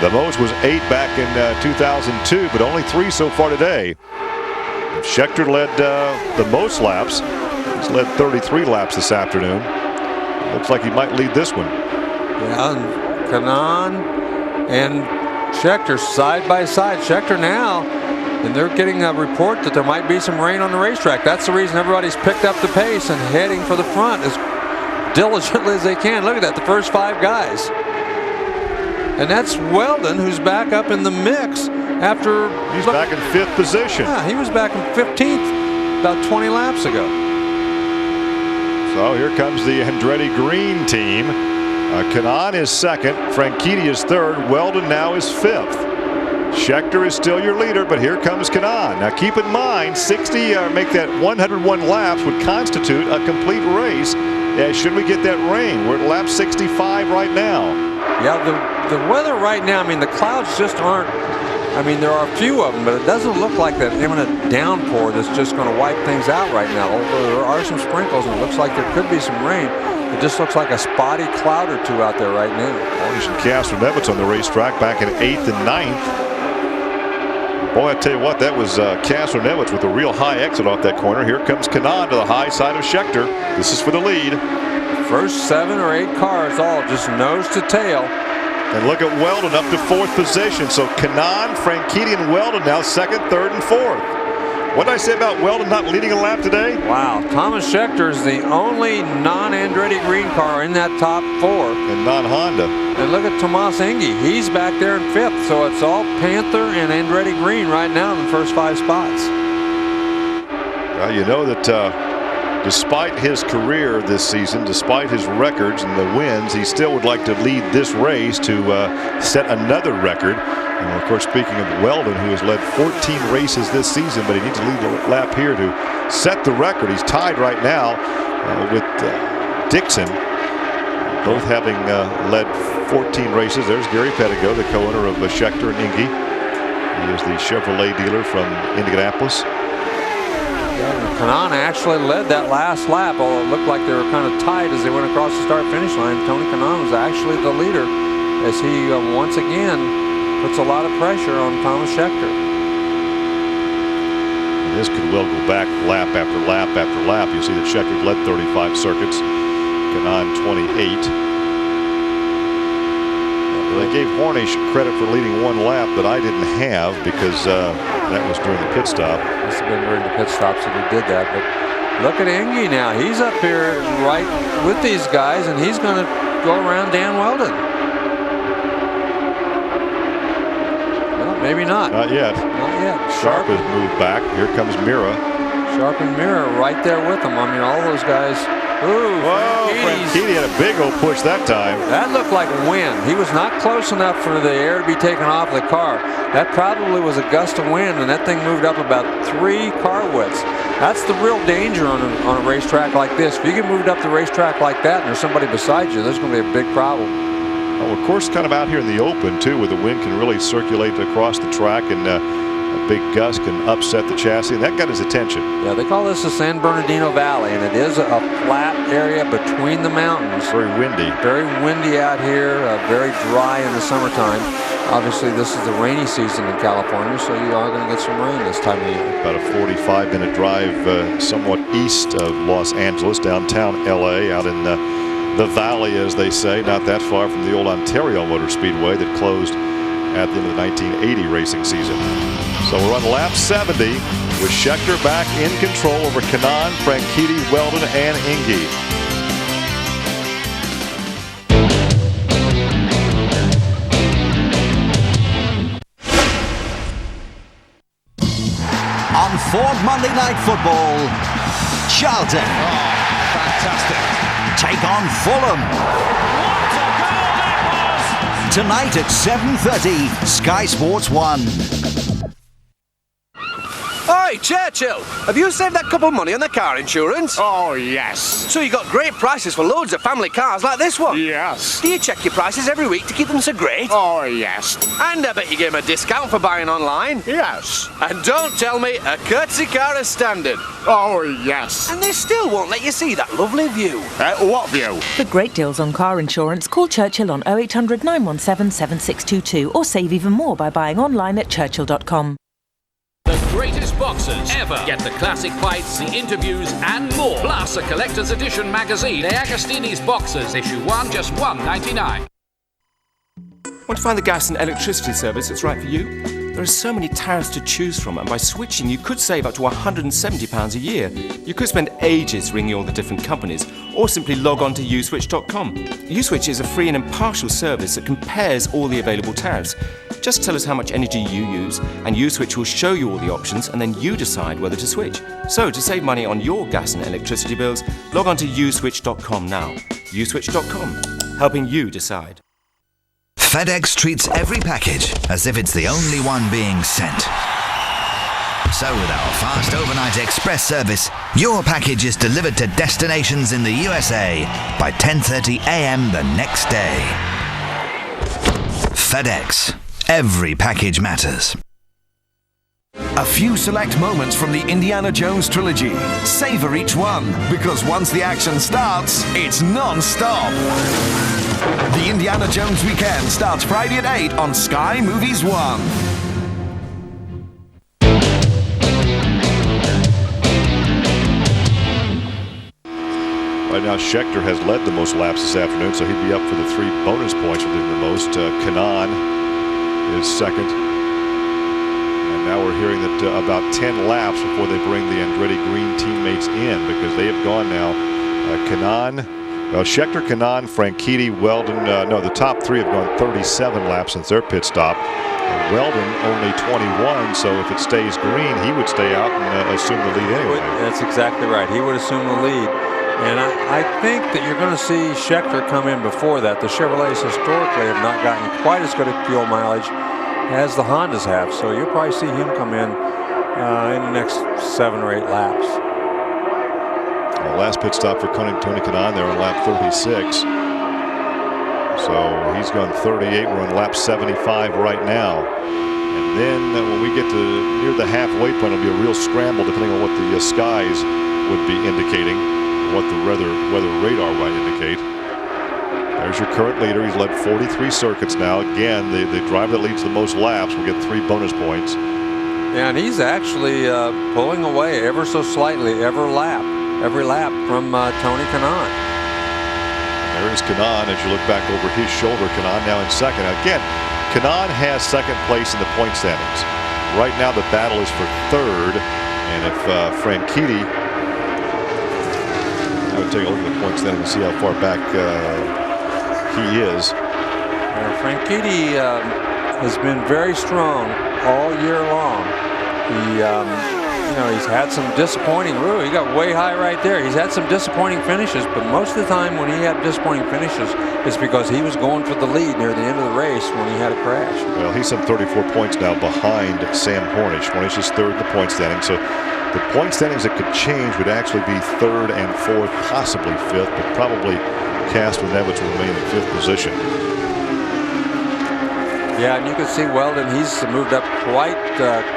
The most was 8 back in 2002, but only 3 so far today. Scheckter led the most laps. He's led 33 laps this afternoon. Looks like he might lead this one. Yeah, and Kanaan and Scheckter side by side. Scheckter now, and they're getting a report that there might be some rain on the racetrack. That's the reason everybody's picked up the pace and heading for the front as diligently as they can. Look at that, the first 5 guys. And that's Weldon, who's back up in the mix after... He's back in 5th position. Yeah, he was back in 15th about 20 laps ago. So here comes the Andretti Green team. Kanaan is 2nd, Franchitti is 3rd, Weldon now is 5th. Scheckter is still your leader, but here comes Kanaan. Now keep in mind, 60 make that 101 laps would constitute a complete race. Should we get that rain? We're at lap 65 right now. Yeah, the weather right now, I mean, the clouds just aren't, I mean, there are a few of them, but it doesn't look like that imminent downpour that's just going to wipe things out right now. Although there are some sprinkles, and it looks like there could be some rain. It just looks like a spotty cloud or 2 out there right now. Orange and Castro-Nevitz on the racetrack back in 8th and 9th. Boy, I tell you what, that was Castro-Nevitz with a real high exit off that corner. Here comes Kanaan to the high side of Scheckter. This is for the lead. First 7 or 8 cars all just nose to tail. And look at Weldon up to 4th position. So Kanaan, Franchitti, and Weldon now 2nd, 3rd, and 4th. What did I say about Weldon not leading a lap today? Wow, Thomas Scheckter is the only non-Andretti Green car in that top 4. And non-Honda. And look at Tomas Indy. He's back there in 5th. So it's all Panther and Andretti Green right now in the first 5 spots. Well, you know that despite his career this season, despite his records and the wins, he still would like to lead this race to set another record. And of course, speaking of Weldon, who has led 14 races this season, but he needs to lead the lap here to set the record. He's tied right now with Dixon, both having led 14 races. There's Gary Pettigo, the co-owner of Schechter and Indy. He is the Chevrolet dealer from Indianapolis. Kanaan actually led that last lap, although it looked like they were kind of tight as they went across the start-finish line. Tony Kanaan was actually the leader as he once again puts a lot of pressure on Thomas Schechter. And this could well go back lap after lap after lap. You see that Schechter led 35 circuits, Kanaan 28. They gave Hornish credit for leading one lap that I didn't have because that was during the pit stop. Must have been during the pit stops that he did that. But look at Indy now. He's up here right with these guys, and he's going to go around Dan Weldon. Well, maybe not. Not yet. Not yet. Sharp has moved back. Here comes Mira. Sharp and Mira right there with him. I mean, all those guys. Ooh, whoa, Franchitti had a big old push that time. That looked like wind. He was not close enough for the air to be taken off the car. That probably was a gust of wind, and that thing moved up about 3 car widths. That's the real danger on a racetrack like this. If you get moved up the racetrack like that and there's somebody beside you, there's going to be a big problem. Oh, of course, kind of out here in the open, too, where the wind can really circulate across the track, and a big gust can upset the chassis, and that got his attention. Yeah, they call this the San Bernardino Valley, and it is a flat area between the mountains. Very windy. Very windy out here, very dry in the summertime. Obviously, this is the rainy season in California, so you are going to get some rain this time of year. About a 45-minute drive somewhat east of Los Angeles, downtown L.A., out in the valley, as they say, not that far from the old Ontario Motor Speedway that closed at the end of the 1980 racing season. So we're on lap 70 with Schechter back in control over Kanaan, Franchitti, Weldon, and Indy. On Ford Monday Night Football, Charlton. Oh, fantastic. Take on Fulham. What a goal that was! Tonight at 7:30, Sky Sports 1. Oi, Churchill! Have you saved that couple money on the car insurance? Oh, yes. So you got great prices for loads of family cars like this one? Yes. Do you check your prices every week to keep them so great? Oh, yes. And I bet you gave them a discount for buying online? Yes. And don't tell me a courtesy car is standard. Oh, yes. And they still won't let you see that lovely view. What view? For great deals on car insurance, call Churchill on 0800 917 7622 or save even more by buying online at churchill.com. The greatest boxers ever. Get the classic fights, the interviews, and more. Plus a collector's edition magazine. De Agostini's Boxers, issue 1, just $1.99. Want to find the gas and electricity service that's right for you? There are so many tariffs to choose from, and by switching you could save up to £170 a year. You could spend ages ringing all the different companies, or simply log on to uswitch.com. Uswitch is a free and impartial service that compares all the available tariffs. Just tell us how much energy you use, and Uswitch will show you all the options, and then you decide whether to switch. So, to save money on your gas and electricity bills, log on to uswitch.com now. Uswitch.com, helping you decide. FedEx treats every package as if it's the only one being sent. So with our fast overnight express service, your package is delivered to destinations in the USA by 10:30 a.m. the next day. FedEx. Every package matters. A few select moments from the Indiana Jones trilogy. Savor each one, because once the action starts, it's non-stop. The Indiana Jones Weekend starts Friday at 8 on Sky Movies 1. Right now, Schechter has led the most laps this afternoon, so he'd be up for the 3 bonus points for leading the most. Kanaan is second. And now we're hearing that about 10 laps before they bring the Andretti Green teammates in, because they have gone now. Kanaan Well, Scheckter, Kanaan, Franchitti, Weldon, no, the top three have gone 37 laps since their pit stop. And Weldon only 21, so if it stays green, he would stay out and assume the lead anyway. That's exactly right. He would assume the lead. And I think that you're going to see Scheckter come in before that. The Chevrolets historically have not gotten quite as good at fuel mileage as the Hondas have. So you'll probably see him come in the next 7 or 8 laps. The last pit stop for Tony Kanaan there on lap 36. So he's gone 38. We're on lap 75 right now. And then when we get to near the halfway point, it'll be a real scramble depending on what the skies would be indicating, what the weather radar might indicate. There's your current leader. He's led 43 circuits now. Again, the driver that leads the most laps will get 3 bonus points. Yeah, and he's actually pulling away ever so slightly every lap from Tony Kanaan. There is Kanaan as you look back over his shoulder. Kanaan now in second. Again, Kanaan has second place in the point standings. Right now the battle is for third. And if Franchitti, I'm going to take a look at the point standings and see how far back he is. Franchitti has been very strong all year long. He's had some disappointing. Ooh, he got way high right there. He's had some disappointing finishes, but most of the time when he had disappointing finishes, it's because he was going for the lead near the end of the race when he had a crash. Well, he's some 34 points now behind Sam Hornish. Hornish is third in the point standing, so the point standings that could change would actually be third and fourth, possibly fifth, but probably Castroneves will remain in fifth position. Yeah, and you can see Weldon, he's moved up quite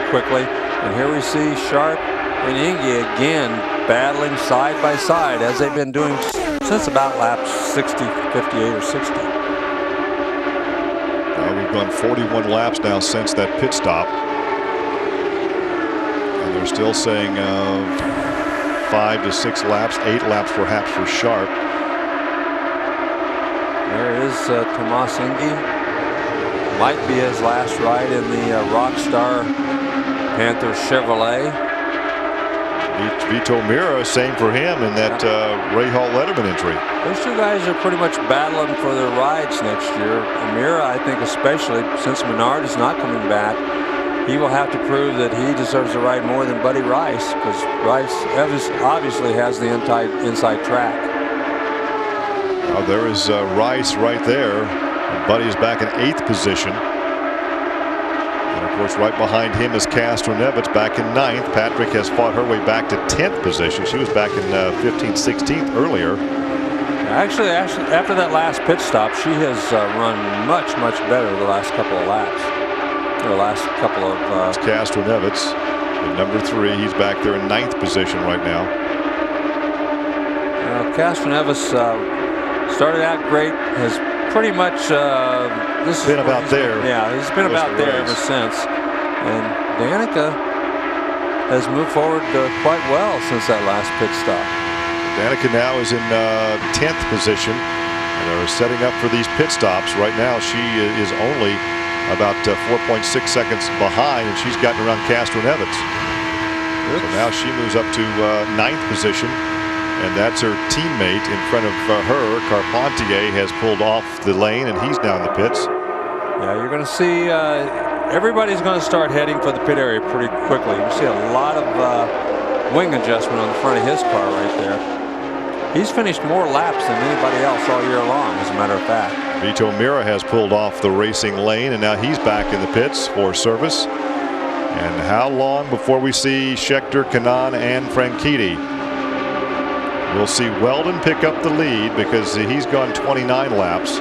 quickly. And here we see Sharp and Indy again battling side by side as they've been doing since about laps 60, 58 or 60. We've gone 41 laps now since that pit stop. And they're still saying 5 to 6 laps, 8 laps perhaps for Sharp. There is Tomas Indy. Might be his last ride in the Rockstar Panther Chevrolet. Vito Mira, same for him in that Ray Hall Letterman injury. Those two guys are pretty much battling for their rides next year. Mira, I think especially since Menard is not coming back, he will have to prove that he deserves a ride more than Buddy Rice, because Rice obviously has the inside track. Well, there is Rice right there. And Buddy is back in 8th position. And of course, right behind him is Castroneves back in 9th. Patrick has fought her way back to 10th position. She was back in 15th, 16th earlier. Actually, after that last pit stop, she has run much better the last couple of laps. The last couple of. It's Castroneves in number 3. He's back there in 9th position right now. Castroneves started out great. Has pretty much this been about there. Yeah, he's been about there ever since. And Danica has moved forward quite well since that last pit stop. Danica now is in 10th position, and they're setting up for these pit stops. Right now, she is only about 4.6 seconds behind, and she's gotten around Castroneves. So now she moves up to 9th position. And that's her teammate in front of her. Carpentier has pulled off the lane, and he's down the pits. Yeah, you're going to see everybody's going to start heading for the pit area pretty quickly. You see a lot of wing adjustment on the front of his car right there. He's finished more laps than anybody else all year long, as a matter of fact. Vito Mira has pulled off the racing lane, and now he's back in the pits for service. And how long before we see Scheckter, Kanaan, and Franchitti? We'll see Weldon pick up the lead because he's gone 29 laps.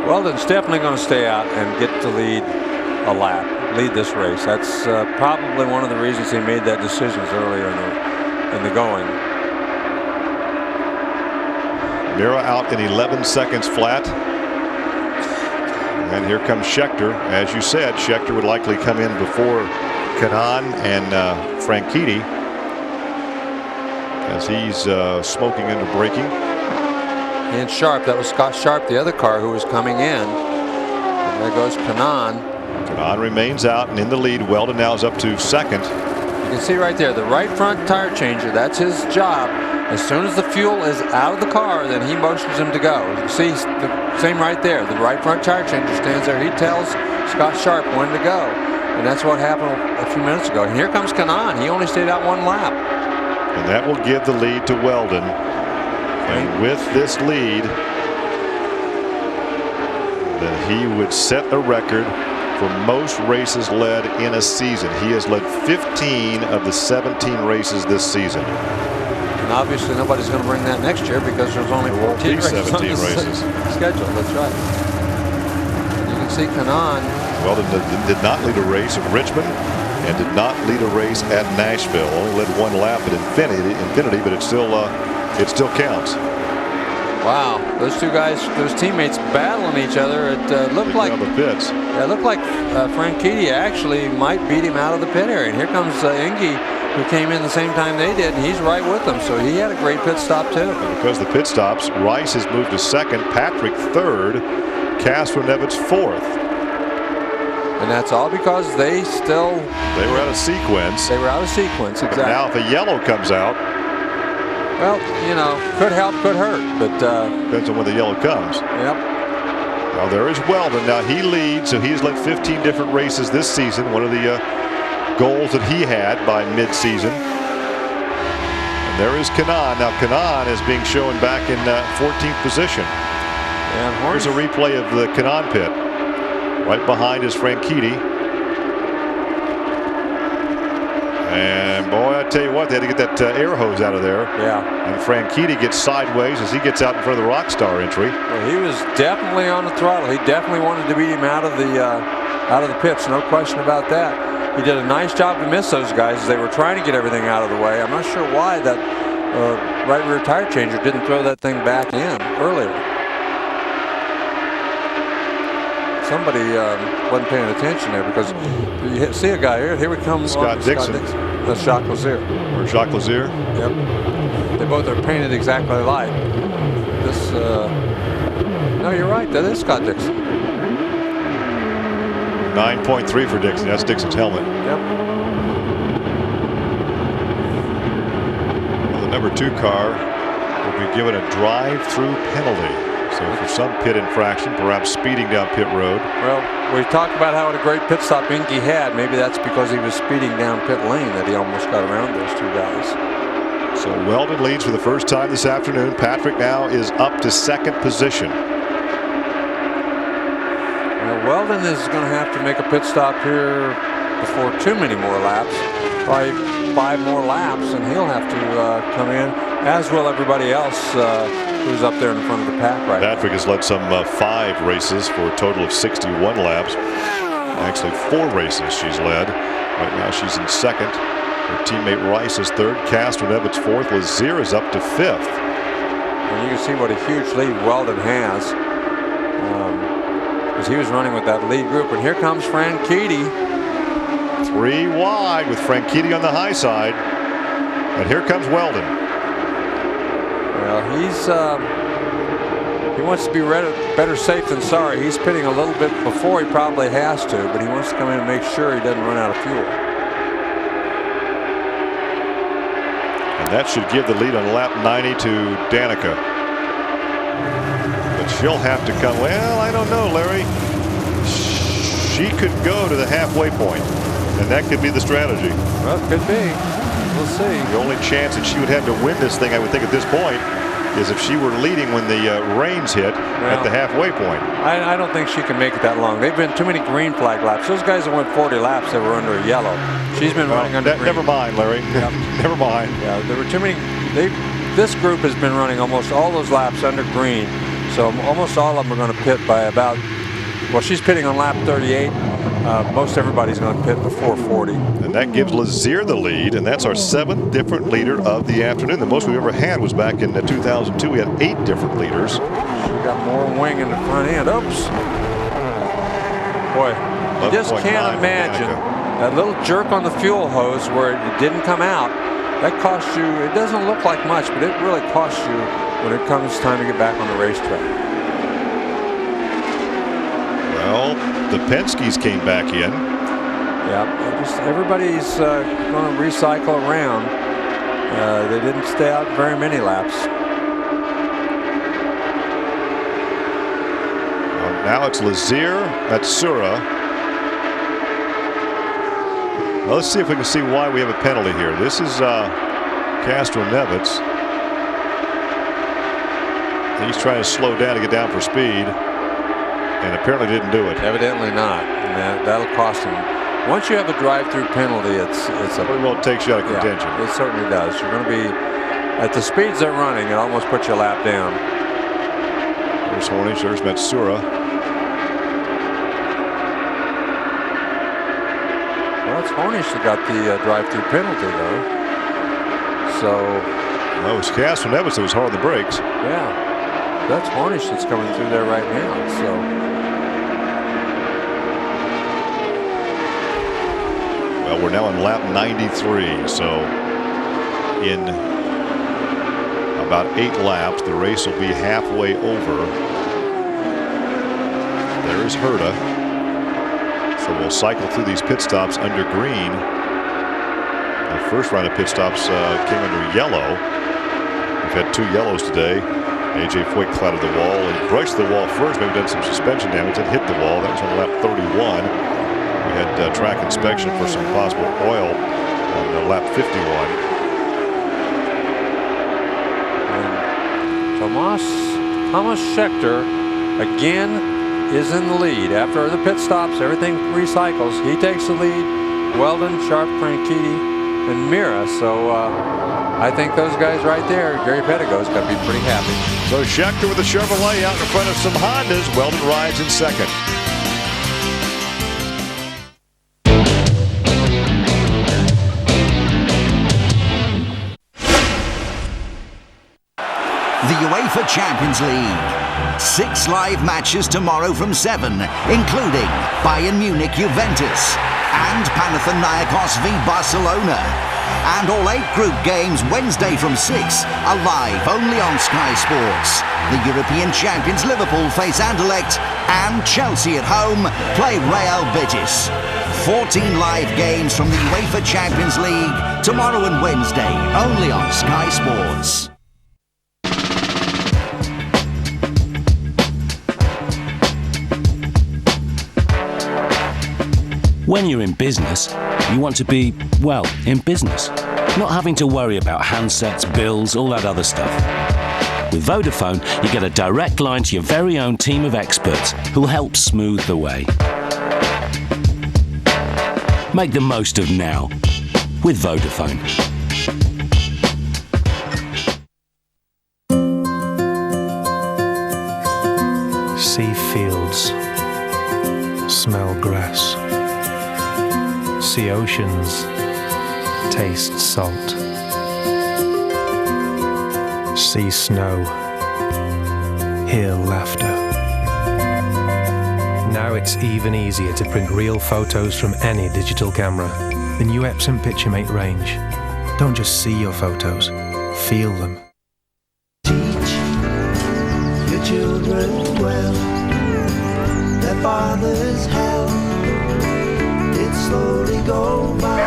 Weldon's definitely going to stay out and get to lead a lap, lead this race. That's probably one of the reasons he made that decision earlier in the going. Mira out in 11 seconds flat. And here comes Scheckter. As you said, Scheckter would likely come in before Kanaan and Franchitti, as he's smoking into braking. And Sharp, that was Scott Sharp, the other car who was coming in. And there goes Kanaan. Kanaan remains out and in the lead. Weldon now is up to second. You can see right there, the right front tire changer, that's his job. As soon as the fuel is out of the car, then he motions him to go. You see, the same right there. The right front tire changer stands there. He tells Scott Sharp when to go. And that's what happened a few minutes ago. And here comes Kanaan. He only stayed out one lap. And that will give the lead to Weldon. And with this lead, then he would set a record for most races led in a season. He has led 15 of the 17 races this season. And obviously nobody's going to bring that next year because there's only 14 races 17 on the races. schedule. That's right. And you can see Kanaan. Weldon did not lead a race at Richmond and did not lead a race at Nashville. Only led one lap at Infinity, but it still counts. Wow, those two guys, those teammates battling each other. It looked like the pits. Yeah, it looked like Franchitti actually might beat him out of the pit area. And here comes Indy, who came in the same time they did, and he's right with them. So he had a great pit stop too. And because of the pit stops, Rice has moved to second, Patrick third, Castro Nevitz fourth. And that's all because they were out of sequence. They were out of sequence, exactly. But now if a yellow comes out, well, you know, could help, could hurt, but depends on when the yellow comes. Yep. Now there is Weldon. Now he leads, so he's led 15 different races this season. One of the goals that he had by mid-season. And there is Kanaan. Now Kanaan is being shown back in 14th position. And here's a replay of the Kanaan pit. Right behind is Franchitti. And boy, I tell you what, they had to get that air hose out of there. Yeah. And Franchitti gets sideways as he gets out in front of the Rockstar entry. Well, he was definitely on the throttle. He definitely wanted to beat him out of the pits, no question about that. He did a nice job to miss those guys as they were trying to get everything out of the way. I'm not sure why that right rear tire changer didn't throw that thing back in earlier. Somebody wasn't paying attention there because you see a guy here. Here we come. Scott Dixon. That's Jacques Lazier. Or Jacques Lazier. Yep. They both are painted exactly alike. This. No, you're right. That is Scott Dixon. 9.3 for Dixon. That's Dixon's helmet. Yep. Well, the number 2 car will be given a drive-through penalty. So for some pit infraction, perhaps speeding down pit road. Well, we talked about how what a great pit stop Indy had. Maybe that's because he was speeding down pit lane that he almost got around those two guys. So Weldon leads for the first time this afternoon. Patrick now is up to second position. Well, Weldon is going to have to make a pit stop here before too many more laps. Probably 5 more laps, and he'll have to come in, as will everybody else who's up there in front of the pack right now. Patrick has led some 5 races for a total of 61 laps. Actually 4 races she's led. Right now she's in second. Her teammate Rice is third. Castro Nevitz fourth. Lazier is up to fifth. And you can see what a huge lead Weldon has. Because he was running with that lead group. And here comes Franchitti. 3 wide with Franchitti on the high side. And here comes Weldon. Well, he wants to be better safe than sorry. He's pitting a little bit before he probably has to, but he wants to come in and make sure he doesn't run out of fuel. And that should give the lead on lap 90 to Danica. But she'll have to come. Well, I don't know, Larry. She could go to the halfway point, and that could be the strategy. Well, it could be. We'll see. The only chance that she would have to win this thing, I would think, at this point, is if she were leading when the rains hit at the halfway point. I don't think she can make it that long. They've been too many green flag laps. Those guys that went 40 laps, they were under a yellow. She's been running under green. Never mind, Larry. Yep. Never mind. Yeah, there were too many. This group has been running almost all those laps under green. So almost all of them are going to pit by about, well, she's pitting on lap 38. Most everybody's going to pit before 40. And that gives Lazier the lead, and that's our 7th different leader of the afternoon. The most we've ever had was back in 2002. We had 8 different leaders. She got more wing in the front end. Oops. Boy, you just can't imagine that little jerk on the fuel hose where it didn't come out. That cost you, it doesn't look like much, but it really costs you when it comes time to get back on the racetrack. Well, the Penske's came back in. Yeah, everybody's going to recycle around. They didn't stay out very many laps. Now it's Lazier, Matsura. Well, let's see if we can see why we have a penalty here. This is Castro-Nevitz. He's trying to slow down to get down for speed, and apparently didn't do it. Evidently not, and that'll cost him. Once you have a drive-through penalty, it's a pretty well takes you out of contention. Yeah, it certainly does. You're going to be at the speeds they're running. It almost puts you a lap down. There's Hornish. There's Matsura. Well, it's Hornish that got the drive-through penalty, though. So. Well, it was Castro-Nevitz that was hard on the brakes. Yeah. That's Hornish that's coming through there right now. So. Well, we're now in lap 93. So in about 8 laps, the race will be halfway over. There's Herta. So we'll cycle through these pit stops under green. The first round of pit stops came under yellow. We've had 2 yellows today. AJ Foyt clouded the wall. He brushed the wall first, maybe done some suspension damage, and hit the wall. That was on lap 31. We had track inspection for some possible oil on lap 51. And Thomas Scheckter again is in the lead. After the pit stops, everything recycles. He takes the lead. Weldon, Sharp, Franchitti, and Mira. So I think those guys right there, Gary Pettigo's got to be pretty happy. So Scheckter with the Chevrolet out in front of some Hondas. Weldon rides in second. The UEFA Champions League. 6 live matches tomorrow from 7, including Bayern Munich Juventus and Panathinaikos v Barcelona. And all 8 group games Wednesday from 6 are live only on Sky Sports. The European champions Liverpool face Anderlecht, and Chelsea at home play Real Betis. 14 live games from the UEFA Champions League tomorrow and Wednesday only on Sky Sports. When you're in business, you want to be, well, in business. Not having to worry about handsets, bills, all that other stuff. With Vodafone, you get a direct line to your very own team of experts who'll help smooth the way. Make the most of now with Vodafone. See fields, smell grass. See oceans, taste salt. See snow, hear laughter. Now it's even easier to print real photos from any digital camera. The new Epson PictureMate range. Don't just see your photos, feel them. Teach your children well. Their father's hell. Slowly go by.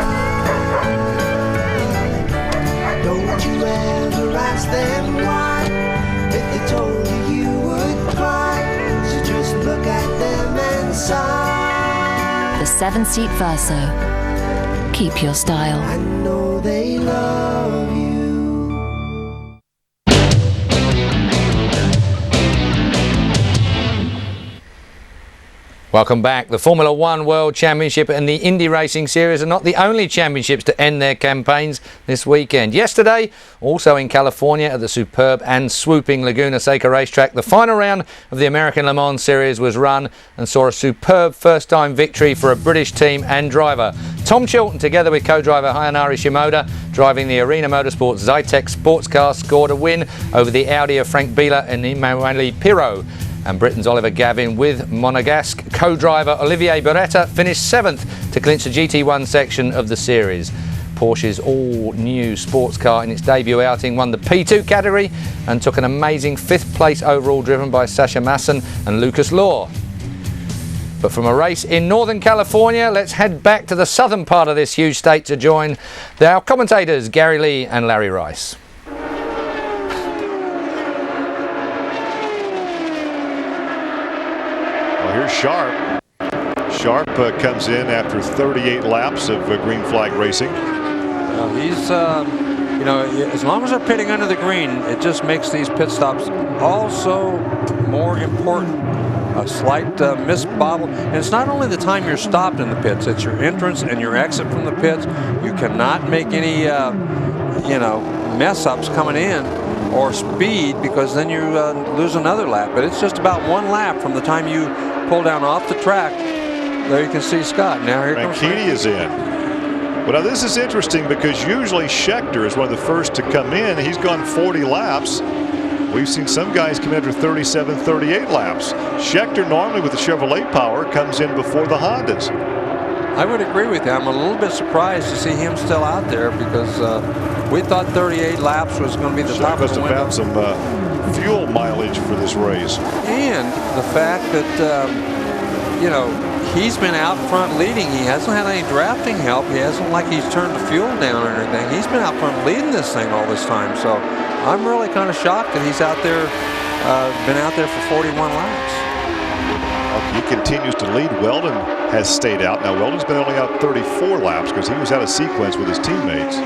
Don't you ever ask them why. If they told you, you would cry. So just look at them and sigh. The 7-seat Verso. Keep your style. I know they love you. Welcome back. The Formula One World Championship and the Indy Racing Series are not the only championships to end their campaigns this weekend. Yesterday, also in California at the superb and swooping Laguna Seca racetrack, the final round of the American Le Mans Series was run and saw a superb first-time victory for a British team and driver. Tom Chilton, together with co-driver Hayanari Shimoda, driving the Arena Motorsports Zytec sports car, scored a win over the Audi of Frank Biela and Emanuele Pirro. And Britain's Oliver Gavin with Monegasque co-driver Olivier Beretta finished 7th to clinch the GT1 section of the series. Porsche's all-new sports car in its debut outing won the P2 category and took an amazing 5th place overall, driven by Sasha Masson and Lucas Law. But from a race in Northern California, let's head back to the southern part of this huge state to join our commentators, Gary Lee and Larry Rice. Well, here's Sharp. Sharp comes in after 38 laps of green flag racing. He's, you know, as long as they're pitting under the green, it just makes these pit stops also more important. A slight missed bobble, and it's not only the time you're stopped in the pits, it's your entrance and your exit from the pits. You cannot make any, you know, mess ups coming in or speed, because then you lose another lap. But it's just about one lap from the time you pull down off the track. There you can see Scott. Now here comes Franchitti is in. But now this is interesting because usually Scheckter is one of the first to come in. He's gone 40 laps. We've seen some guys come in after 37, 38 laps. Scheckter, normally with the Chevrolet power, comes in before the Hondas. I would agree with you. I'm a little bit surprised to see him still out there, because we thought 38 laps was going to be the top of the window. Must have found some fuel mileage for this race. And the fact that, you know, he's been out front leading. He hasn't had any drafting help. He hasn't like he's turned the fuel down or anything. He's been out front leading this thing all this time. So I'm really kind of shocked that he's out there, been out there for 41 laps. He continues to lead. Weldon has stayed out. Now Weldon's been only out 34 laps because he was out of sequence with his teammates.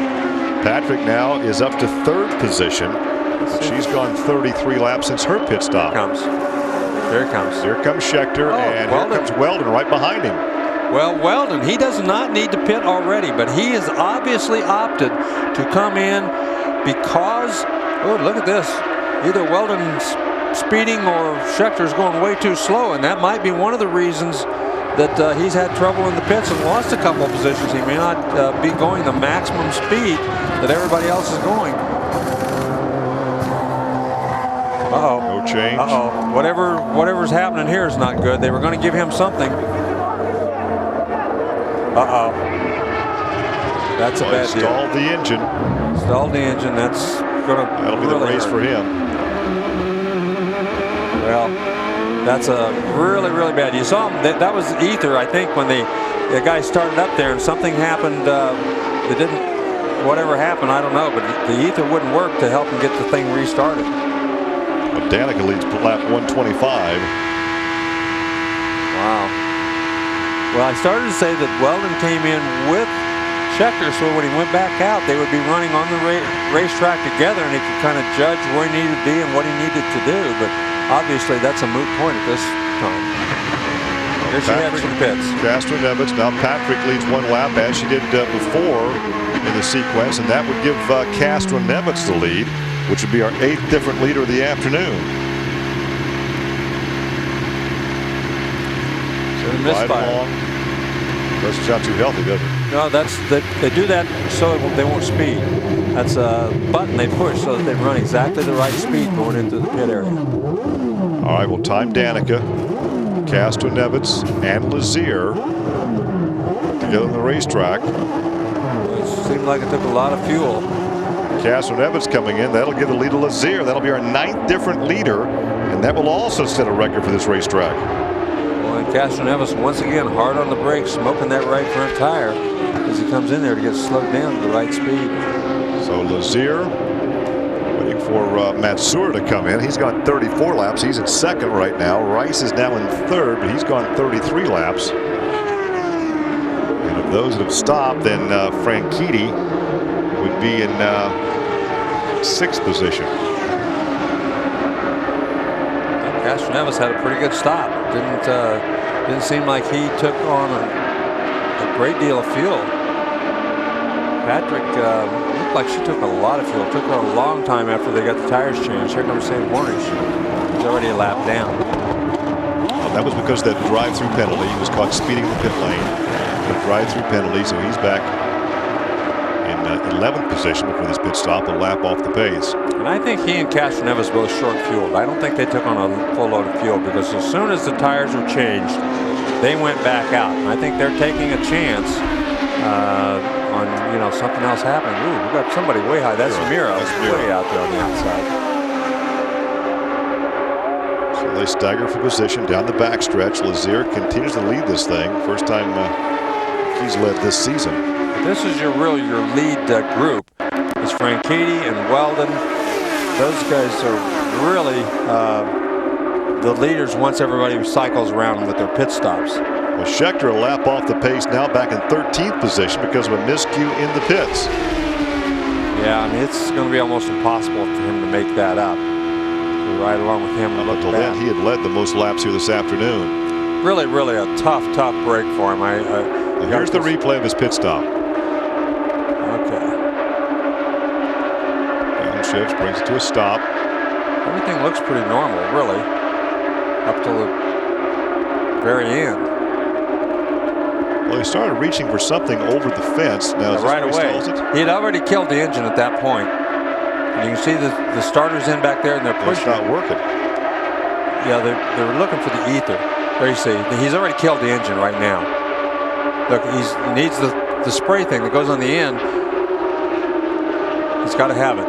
Patrick now is up to third position. She's gone 33 laps since her pit stop. Here it comes. Here comes Scheckter, and Weldon. Here comes Weldon right behind him. Well, Weldon, he does not need to pit already, but he has obviously opted to come in because, oh, look at this. Either Weldon's speeding or Schecter's going way too slow, and that might be one of the reasons that he's had trouble in the pits and lost a couple of positions. He may not be going the maximum speed that everybody else is going. Uh-oh. No change. Uh-oh. Whatever's happening here is not good. They were going to give him something. Uh-oh. That's a bad deal. Stalled the engine. Stalled the engine. That's going to That'll be the race for him. Well, that's a really, really bad. You saw him. That was ether, I think, when the guy started up there and something happened. It didn't. Whatever happened, I don't know. But the ether wouldn't work to help him get the thing restarted. Danica leads lap 125. Wow. Well, I started to say that Weldon came in with Scheckter, so when he went back out, they would be running on the racetrack together, and he could kind of judge where he needed to be and what he needed to do. But obviously, that's a moot point at this time. Here she heads from the pits. Castro Neves. Now Patrick leads one lap as she did before in the sequence, and that would give Castro Neves the lead, which would be our 8th different leader of the afternoon. So the misfire. That's not too healthy, does it? No, they do that so they won't speed. That's a button they push so that they run exactly the right speed going into the pit area. All right, well, time Danica, Castro Neves, and Lazier together on the racetrack. It seemed like it took a lot of fuel. Castro Neves coming in. That'll give the lead to Lazier. That'll be our 9th different leader, and that will also set a record for this racetrack. Well, and Castro Neves once again hard on the brakes, smoking that right front tire as he comes in there to get slowed down to the right speed. So Lazier waiting for Matsura to come in. He's gone 34 laps. He's in second right now. Rice is now in third, but he's gone 33 laps. And of those that have stopped, then Franchitti would be in 6th position. Castro Neves had a pretty good stop. Didn't seem like he took on a great deal of fuel. Patrick looked like she took a lot of fuel. It took her a long time after they got the tires changed. Here comes St. Hornish. He's already a lap down. Well, that was because of that drive-through penalty. He was caught speeding in the pit lane. A drive-through penalty, so he's back in 11th position before this pit stop, a lap off the pace. And I think he and Castro Neves both short fueled. I don't think they took on a full load of fuel, because as soon as the tires were changed, they went back out. And I think they're taking a chance on something else happening. Ooh, we got somebody way high. That's Mira. That's way out there on the outside. So They stagger for position down the backstretch. Lazier continues to lead this thing. First time he's led this season. This is your lead group. It's Franchitti and Weldon. Those guys are really the leaders once everybody cycles around with their pit stops. Well, Scheckter a lap off the pace now, back in 13th position because of a miscue in the pits. Yeah, I mean, it's going to be almost impossible for him to make that up. To ride along with him. Up until then, he had led the most laps here this afternoon. Really a tough break for him. Here's the replay of his pit stop. Okay. Downshifts, brings it to a stop. Everything looks pretty normal, really, up till the very end. Well, he started reaching for something over the fence. Now, is right away. He had already killed the engine at that point. And you can see the starter's in back there, and they're pushing. It's not working. Yeah, they're looking for the ether. There you see, he's already killed the engine right now. Look, he needs the spray thing that goes on the end. He's got to have it.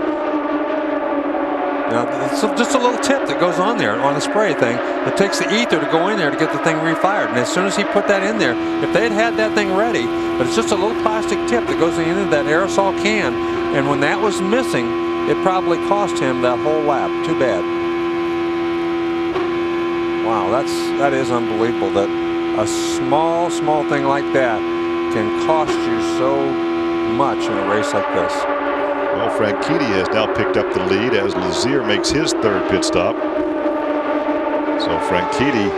Now, it's just a little tip that goes on there on the spray thing. It takes the ether to go in there to get the thing refired. And as soon as he put that in there, if they had that thing ready, but it's just a little plastic tip that goes into that aerosol can. And when that was missing, it probably cost him that whole lap. Too bad. Wow, that is unbelievable that a small thing like that can cost you so much in a race like this. Well, Franchitti has now picked up the lead as Lazier makes his third pit stop. So Franchitti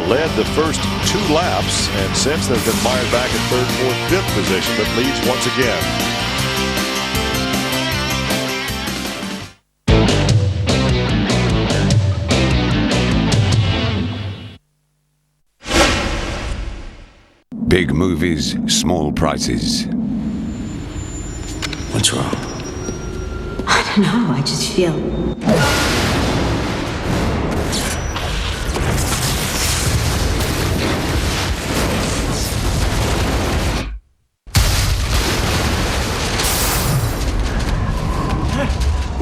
led the first 2 laps, and since then has been mired back in 3rd, 4th, 5th position, but leads once again. Big movies, small prices. What's wrong? I don't know, I just feel...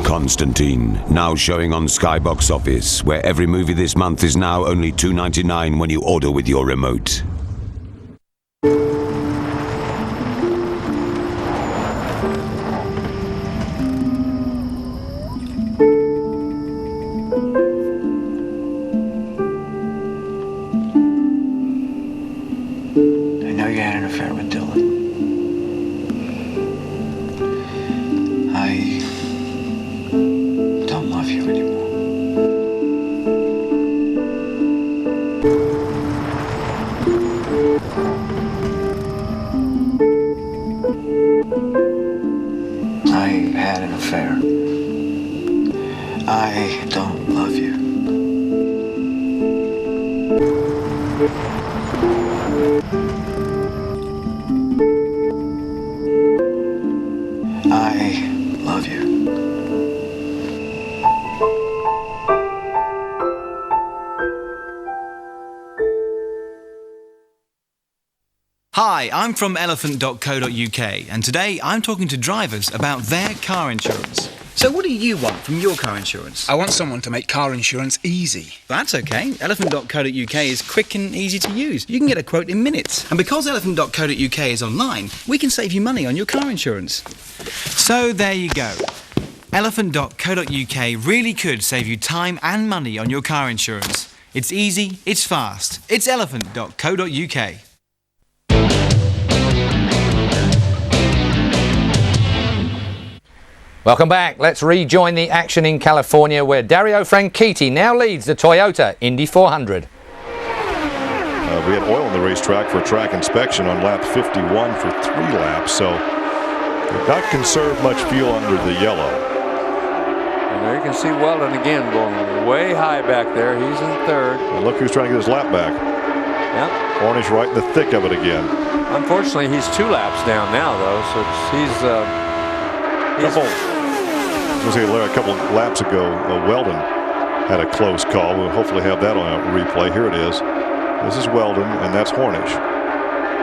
Constantine, now showing on Sky Box Office, where every movie this month is now only $2.99 when you order with your remote. Hi, I'm from elephant.co.uk, and today I'm talking to drivers about their car insurance. So what do you want from your car insurance? I want someone to make car insurance easy. That's okay. Elephant.co.uk is quick and easy to use. You can get a quote in minutes. And because elephant.co.uk is online, we can save you money on your car insurance. So there you go. Elephant.co.uk really could save you time and money on your car insurance. It's easy, it's fast. It's elephant.co.uk. Welcome back. Let's rejoin the action in California, where Dario Franchitti now leads the Toyota Indy 400. We had oil on the racetrack for a track inspection on lap 51 for 3 laps, so did not conserve much fuel under the yellow. And there you can see Weldon again going way high back there. He's in 3rd. And look who's trying to get his lap back. Yep. Hornish right in the thick of it again. Unfortunately, he's 2 laps down now, though, so a couple of laps ago, Weldon had a close call. We'll hopefully have that on a replay. Here it is. This is Weldon, and that's Hornish.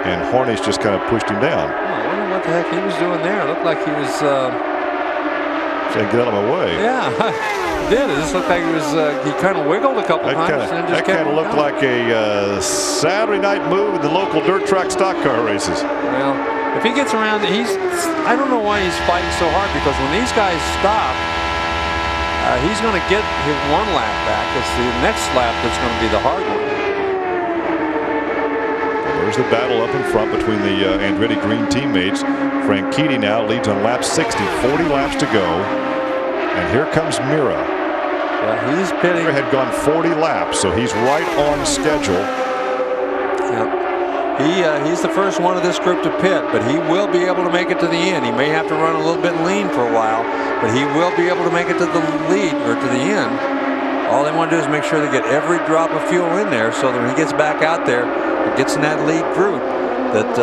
And Hornish just kind of pushed him down. I wonder what the heck he was doing there. It looked like he was Say, get out of my way. Yeah, it did. It just looked like he kind of wiggled a couple times. That kind of looked like a Saturday night move in the local dirt track stock car races. Well, if he gets around, I don't know why he's fighting so hard, because when these guys stop, he's going to get his one lap back. It's the next lap that's going to be the hard one. There's the battle up in front between the Andretti Green teammates. Franchitti now leads on lap 60, 40 laps to go. And here comes Mira. Yeah, he's pitting. Mira had gone 40 laps, so he's right on schedule. Yeah. He's the first one of this group to pit, but he will be able to make it to the end. He may have to run a little bit lean for a while, but he will be able to make it to the lead or to the end. All they want to do is make sure they get every drop of fuel in there, so that when he gets back out there, it gets in that lead group, that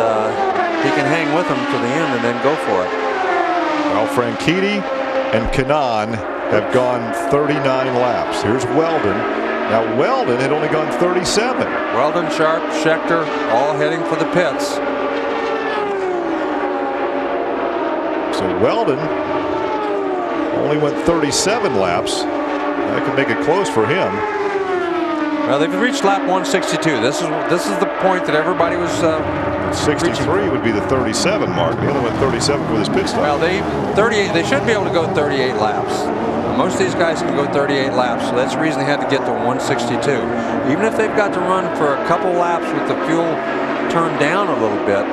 he can hang with them to the end and then go for it. Well, Franchitti and Kanaan have gone 39 laps. Here's Weldon. Now Weldon had only gone 37. Weldon, Sharp, Schechter, all heading for the pits. So Weldon only went 37 laps. That could make it close for him. Well, they've reached lap 162. This is the point that everybody was 63 would be the 37 mark. He only went 37 for this pit stop. Well, they should be able to go 38 laps. Most of these guys can go 38 laps, so that's the reason they had to get to 162. Even if they've got to run for a couple laps with the fuel turned down a little bit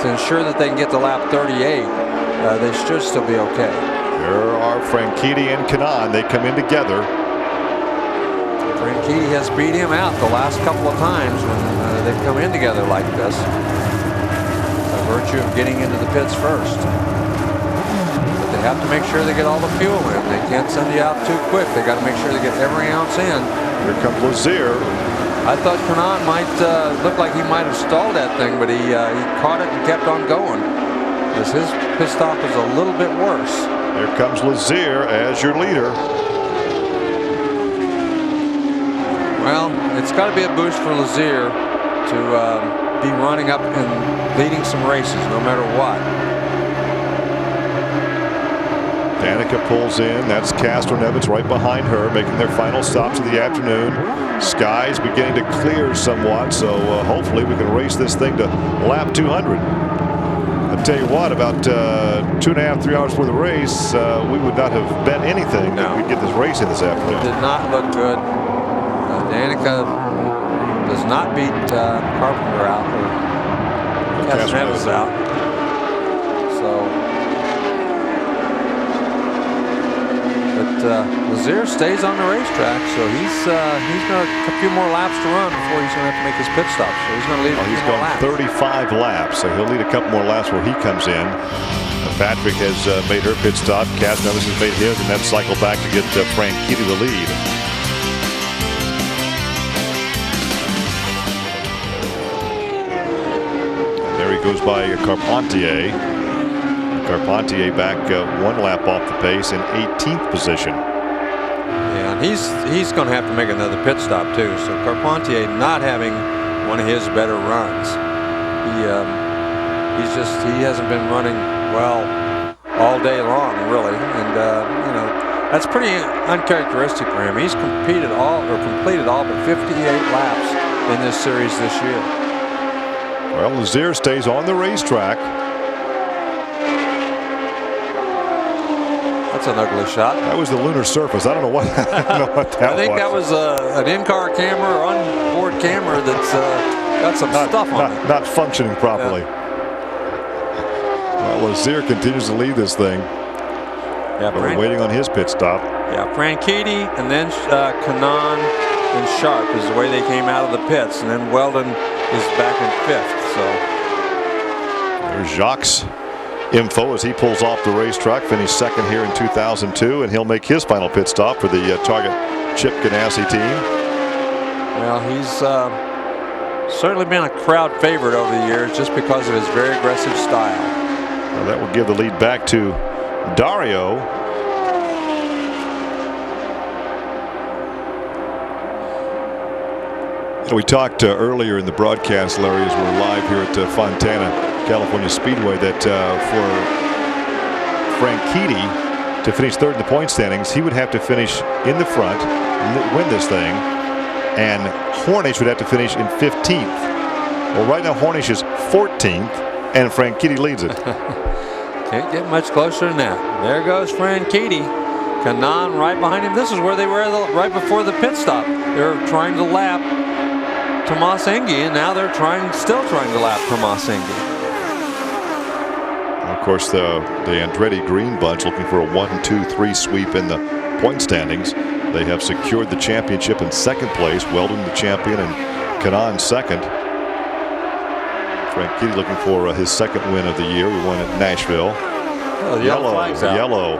to ensure that they can get to lap 38, they should still be okay. There are Franchitti and Kanaan. They come in together. Franchitti has beat him out the last couple of times when they've come in together like this, by virtue of getting into the pits first. But they have to make sure they get all the fuel in. They can't send you out too quick. They got to make sure they get every ounce in. Here comes Lazier. I thought Kanaan might look like he might have stalled that thing, but he caught it and kept on going, because his pit stop was a little bit worse. Here comes Lazier as your leader. Well, it's got to be a boost for Lazier to be running up and leading some races, no matter what. Danica pulls in. That's Castroneves right behind her, making their final stops of the afternoon. Sky's beginning to clear somewhat, so hopefully we can race this thing to lap 200. I'll tell you what, about 2.5, 3 hours before the race, we would not have bet anything that we'd get this race in this afternoon. It did not look good. Danica does not beat Carpenter out, or Castroneves out. So, but Lazier stays on the racetrack, so he's got a few more laps to run before he's going to have to make his pit stop. So he's going to lead a few more laps. He's gone 35 laps, so he'll need a couple more laps where he comes in. Patrick has made her pit stop. Castroneves has made his, and then cycle back to get Franchitti the lead. Goes by Carpentier. Carpentier back 1 lap off the pace in 18th position. Yeah, and he's going to have to make another pit stop too. So Carpentier not having one of his better runs. He hasn't been running well all day long, really, and that's pretty uncharacteristic for him. He's completed all but 58 laps in this series this year. Well, Lazier stays on the racetrack. That's an ugly shot. That was the lunar surface. I don't know what, that was. I think that was an in-car camera or on-board camera that's got some stuff on it. Not functioning properly. Yeah. Well, Lazier continues to lead this thing. Yeah, we're waiting on his pit stop. Yeah, Franchitti and then Kanaan and Sharp is the way they came out of the pits, and then Weldon is back in 5th. So there's Jacques' info as he pulls off the racetrack, finished 2nd here in 2002, and he'll make his final pit stop for the Target Chip Ganassi team. Well, he's certainly been a crowd favorite over the years just because of his very aggressive style. Well, that will give the lead back to Dario. We talked earlier in the broadcast, Larry, as we're live here at Fontana, California Speedway, that for Franchitti, to finish third in the point standings, he would have to finish in the front, win this thing, and Hornish would have to finish in 15th. Well, right now Hornish is 14th, and Franchitti leads it. Can't get much closer than that. There goes Franchitti. Kanaan right behind him. This is where they were right before the pit stop. They were trying to lap Tomas Engi, and now they're still trying to lap Tomas Engi. Of course, the Andretti Green bunch looking for a 1-2-3 sweep in the point standings. They have secured the championship in second place. Weldon the champion and Kanaan second. Franchitti looking for his second win of the year. We won at Nashville. Oh, the yellow flag's out. Yellow.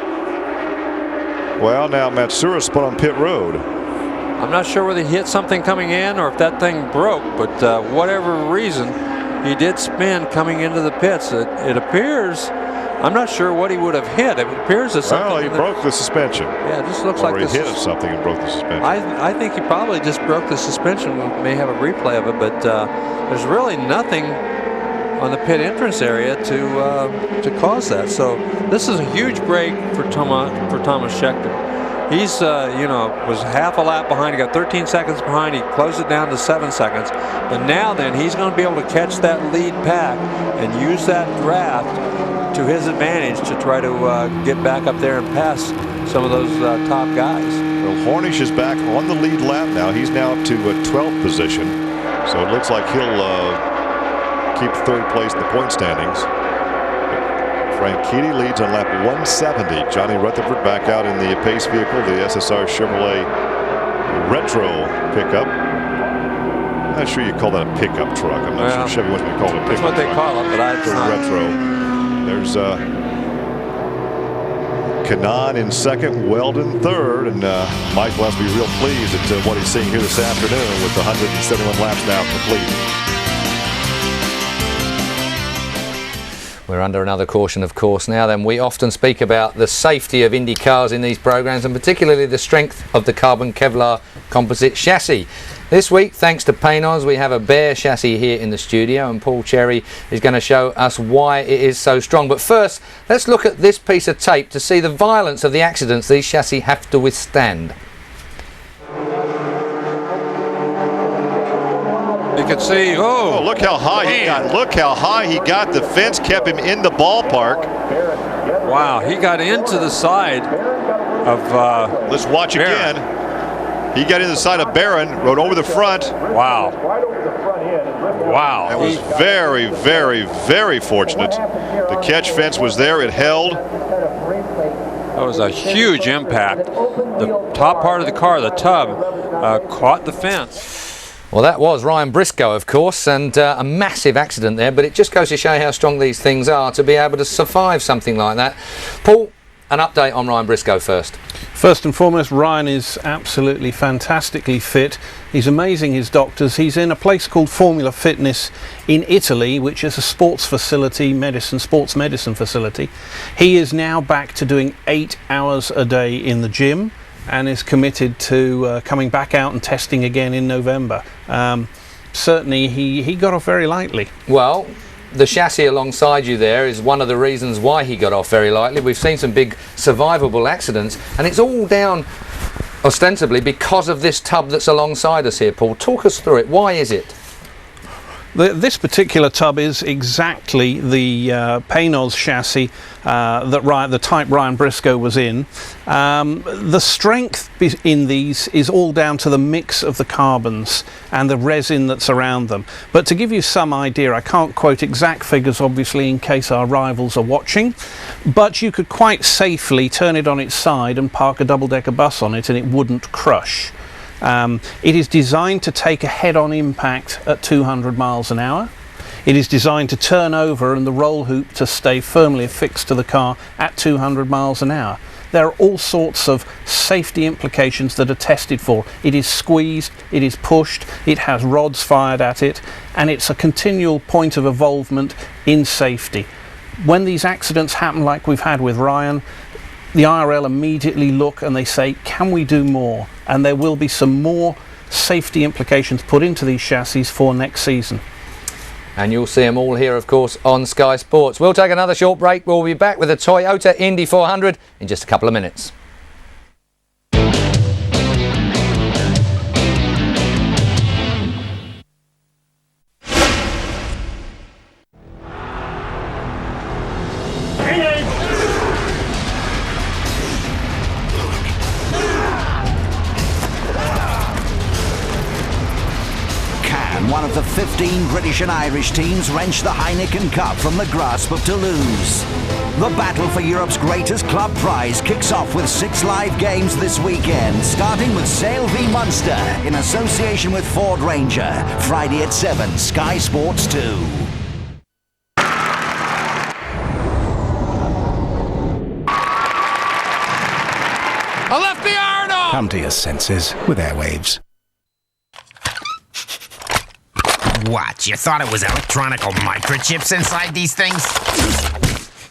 Well, now Matsura spun on pit road. I'm not sure whether he hit something coming in or if that thing broke, but whatever reason, he did spin coming into the pits. It appears, I'm not sure what he would have hit. It appears that something. Well, he broke the suspension. Yeah, it just looks like he hit something and broke the suspension. I think he probably just broke the suspension. We may have a replay of it, but there's really nothing on the pit entrance area to cause that. So this is a huge break for Thomas Scheckter. He's was half a lap behind. He got 13 seconds behind. He closed it down to 7 seconds. But now then he's going to be able to catch that lead pack and use that draft to his advantage to try to get back up there and pass some of those top guys. Well, Hornish is back on the lead lap now. He's now up to 12th position. So it looks like he'll keep third place in the point standings. Franchitti leads on lap 170. Johnny Rutherford back out in the Pace vehicle, the SSR Chevrolet Retro pickup. I'm not sure you call that a pickup truck. I'm not sure Chevy wants me to call it a pickup truck. That's what they call it, but it's not. Retro. There's Kanaan in second, Weldon third, and Mike will have to be real pleased at what he's seeing here this afternoon with 171 laps now complete. We're under another caution, of course, now then. We often speak about the safety of Indy cars in these programmes, and particularly the strength of the carbon Kevlar composite chassis. This week, thanks to Paynos, we have a bare chassis here in the studio, and Paul Cherry is going to show us why it is so strong. But first, let's look at this piece of tape to see the violence of the accidents these chassis have to withstand. You can see, oh, look how high he got. Look how high he got. The fence kept him in the ballpark. Wow, he got into the side of let's watch Barron. Again. He got in the side of Barron, rode over the front. Wow. Wow. That was very, very, very fortunate. The catch fence was there. It held. That was a huge impact. The top part of the car, the tub, caught the fence. Well, that was Ryan Briscoe, of course, and a massive accident there, but it just goes to show how strong these things are to be able to survive something like that. Paul, an update on Ryan Briscoe first. First and foremost, Ryan is absolutely fantastically fit. He's amazing, his doctors. He's in a place called Formula Fitness in Italy, which is a sports medicine facility. He is now back to doing 8 hours a day in the gym, and is committed to coming back out and testing again in November. Certainly he got off very lightly. Well, the chassis alongside you there is one of the reasons why he got off very lightly. We've seen some big survivable accidents, and it's all down ostensibly because of this tub that's alongside us here. Paul, talk us through it. Why is it? This particular tub is exactly the Paynos chassis the type Ryan Briscoe was in. The strength in these is all down to the mix of the carbons and the resin that's around them. But to give you some idea, I can't quote exact figures obviously in case our rivals are watching, but you could quite safely turn it on its side and park a double-decker bus on it and it wouldn't crush. It is designed to take a head-on impact at 200 miles an hour. It is designed to turn over and the roll hoop to stay firmly affixed to the car at 200 miles an hour. There are all sorts of safety implications that are tested for. It is squeezed, it is pushed, it has rods fired at it, and it's a continual point of involvement in safety. When these accidents happen like we've had with Ryan, the IRL immediately look and they say, can we do more? And there will be some more safety implications put into these chassis for next season. and you'll see them all here, of course, on Sky Sports. We'll take another short break. We'll be back with a Toyota Indy 400 in just a couple of minutes. One of the 15 British and Irish teams wrenched the Heineken Cup from the grasp of Toulouse. The battle for Europe's greatest club prize kicks off with 6 live games this weekend, starting with Sale v Munster in association with Ford Ranger. Friday at 7, Sky Sports 2. I left the iron on! Come to your senses with Airwaves. What, you thought it was electronic or microchips inside these things?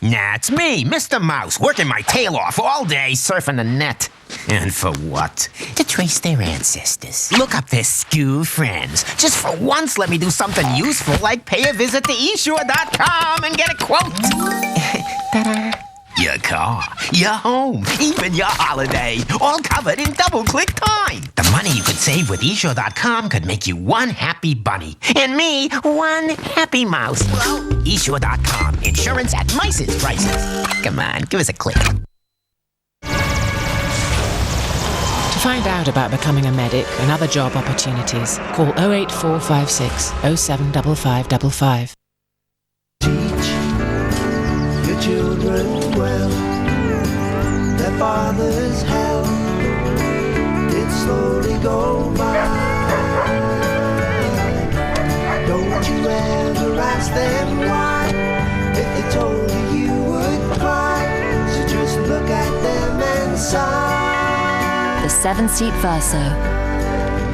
Nah, it's me, Mr. Mouse, working my tail off all day surfing the net. And for what? To trace their ancestors. Look up their skew friends. Just for once, let me do something useful, like pay a visit to esure.com and get a quote. Ta-da. Your car, your home, even your holiday, all covered in double-click time. The money you could save with esure.com could make you one happy bunny, and me one happy mouse. Esure.com, insurance at mice's prices. Come on, give us a click. To find out about becoming a medic and other job opportunities, call 08456 075555. Children well, their father's help did slowly go by. Don't you ever ask them why? If they told you, you would cry. So just look at them and sigh. The 7-seat Verso.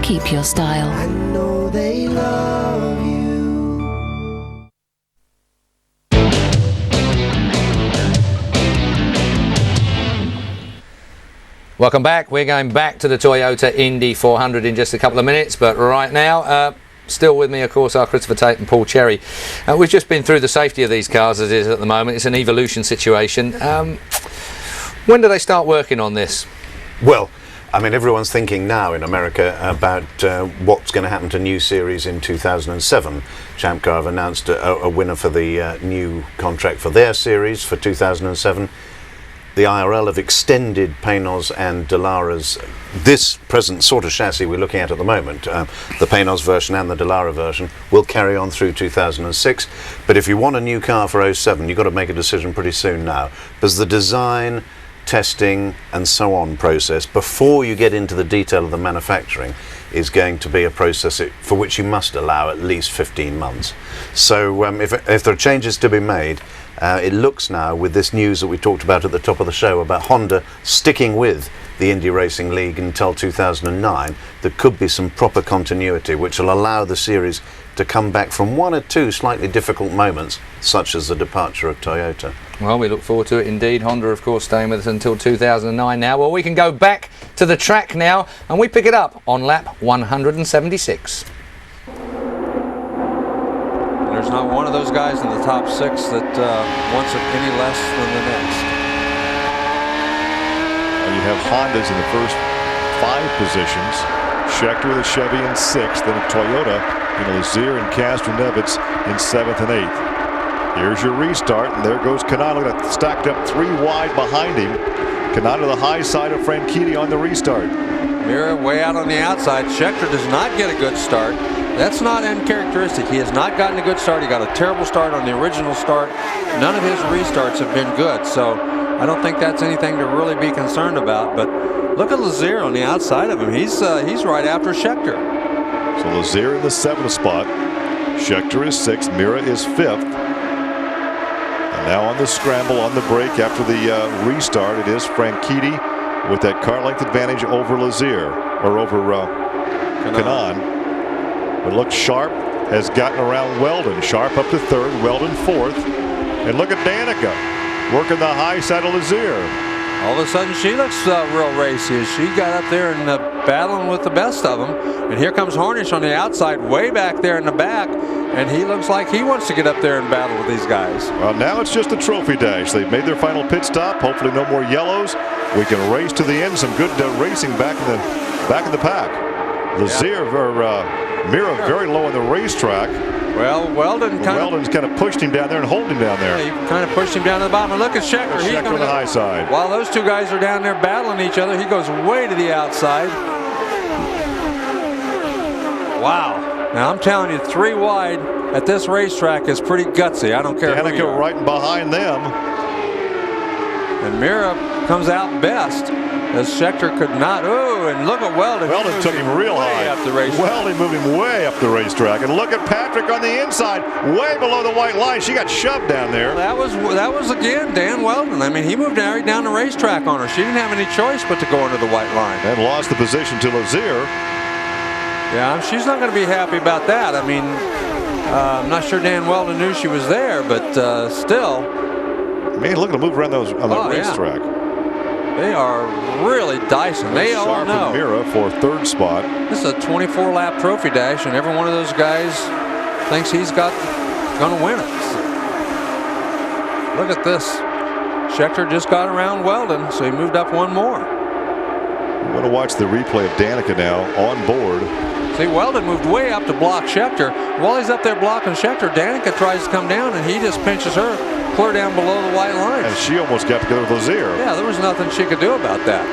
Keep your style. I know they love you. Welcome back. We're going back to the Toyota Indy 400 in just a couple of minutes, but right now, still with me, of course, are Christopher Tate and Paul Cherry. We've just been through the safety of these cars as it is at the moment. It's an evolution situation. When do they start working on this? Well, I mean, everyone's thinking now in America about what's going to happen to new series in 2007. Champ Car have announced a winner for the new contract for their series for 2007. The IRL have extended Paynos and Dallara's, this present sort of chassis we're looking at the moment, the Paynos version and the Dallara version, will carry on through 2006. But if you want a new car for 07, you've got to make a decision pretty soon now, because the design, testing and so on process, before you get into the detail of the manufacturing, is going to be a process for which you must allow at least 15 months. So if there are changes to be made, it looks now, with this news that we talked about at the top of the show about Honda sticking with the Indy Racing League until 2009, there could be some proper continuity which will allow the series to come back from one or two slightly difficult moments, such as the departure of Toyota. Well, we look forward to it indeed. Honda, of course, staying with us until 2009 now. Well, we can go back to the track now, and we pick it up on lap 176. There's not one of those guys in the top 6 that wants it any less than the next. Well, you have Hondas in the first 5 positions. Schechter with a Chevy in 6th, then a Toyota in Lazier and Castroneves in 7th and 8th. Here's your restart, and there goes Kanata. Look at that, stacked up 3 wide behind him. Kanata to the high side of Franchitti on the restart. Mira way out on the outside. Schechter does not get a good start. That's not uncharacteristic. He has not gotten a good start. He got a terrible start on the original start. None of his restarts have been good, so I don't think that's anything to really be concerned about. But look at Lazier on the outside of him. He's right after Schechter. So Lazier in the 7th spot. Schechter is 6th. Mira is 5th. And now on the scramble, on the break after the restart, it is Franchitti with that car length advantage over Lazier, or over Kanaan. But look, Sharp has gotten around Weldon. Sharp up to 3rd, Weldon 4th. And look at Danica working the high side of Lazier. All of a sudden, she looks real racy as she got up there and battling with the best of them. And here comes Hornish on the outside, way back there in the back. And he looks like he wants to get up there and battle with these guys. Well, now it's just a trophy dash. They've made their final pit stop. Hopefully no more yellows. We can race to the end. Some good racing back in the pack. Lazier or Mira very low on the racetrack. Well, Weldon's kind of pushed him down there and hold him down there. Yeah, he kind of pushed him down to the bottom. And look at Schechter. He's on the high side. While those two guys are down there battling each other, he goes way to the outside. Wow. Now, I'm telling you, 3 wide at this racetrack is pretty gutsy. I don't care who you are. Right behind them. And Mira comes out best as Schechter could not. Oh, and look at Weldon. Weldon took him real high. Up the racetrack. Weldon moved him way up the racetrack. And look at Patrick on the inside, way below the white line. She got shoved down there. That was again Dan Weldon. I mean, he moved right down the racetrack on her. She didn't have any choice but to go under the white line. And lost the position to Lazier. Yeah, she's not going to be happy about that. I mean, I'm not sure Dan Weldon knew she was there, but still. Man, look at them move around on the racetrack. Yeah. They are really dicing. They all know. Mira for 3rd spot. This is a 24-lap trophy dash, and every one of those guys thinks he's going to win it. Look at this. Schechter just got around Weldon, so he moved up one more. We want to watch the replay of Danica now on board. See, Weldon moved way up to block Schechter. While he's up there blocking Schechter, Danica tries to come down, and he just pinches her clear down below the white line. And she almost got together with Lazier. Yeah, there was nothing she could do about that.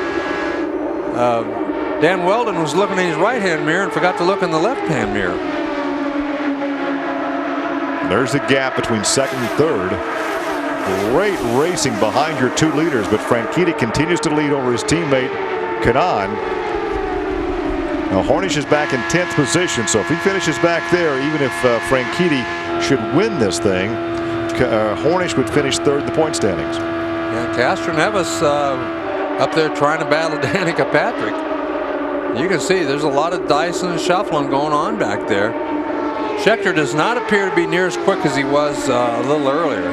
Dan Weldon was looking at his right-hand mirror and forgot to look in the left-hand mirror. There's the gap between 2nd and 3rd. Great racing behind your 2 leaders, but Franchitti continues to lead over his teammate Kanan. Now Hornish is back in 10th position, so if he finishes back there, even if Franchitti should win this thing, Hornish would finish 3rd in the point standings. Yeah, Castroneves up there trying to battle Danica Patrick. You can see there's a lot of dicing and shuffling going on back there. Schechter does not appear to be near as quick as he was a little earlier.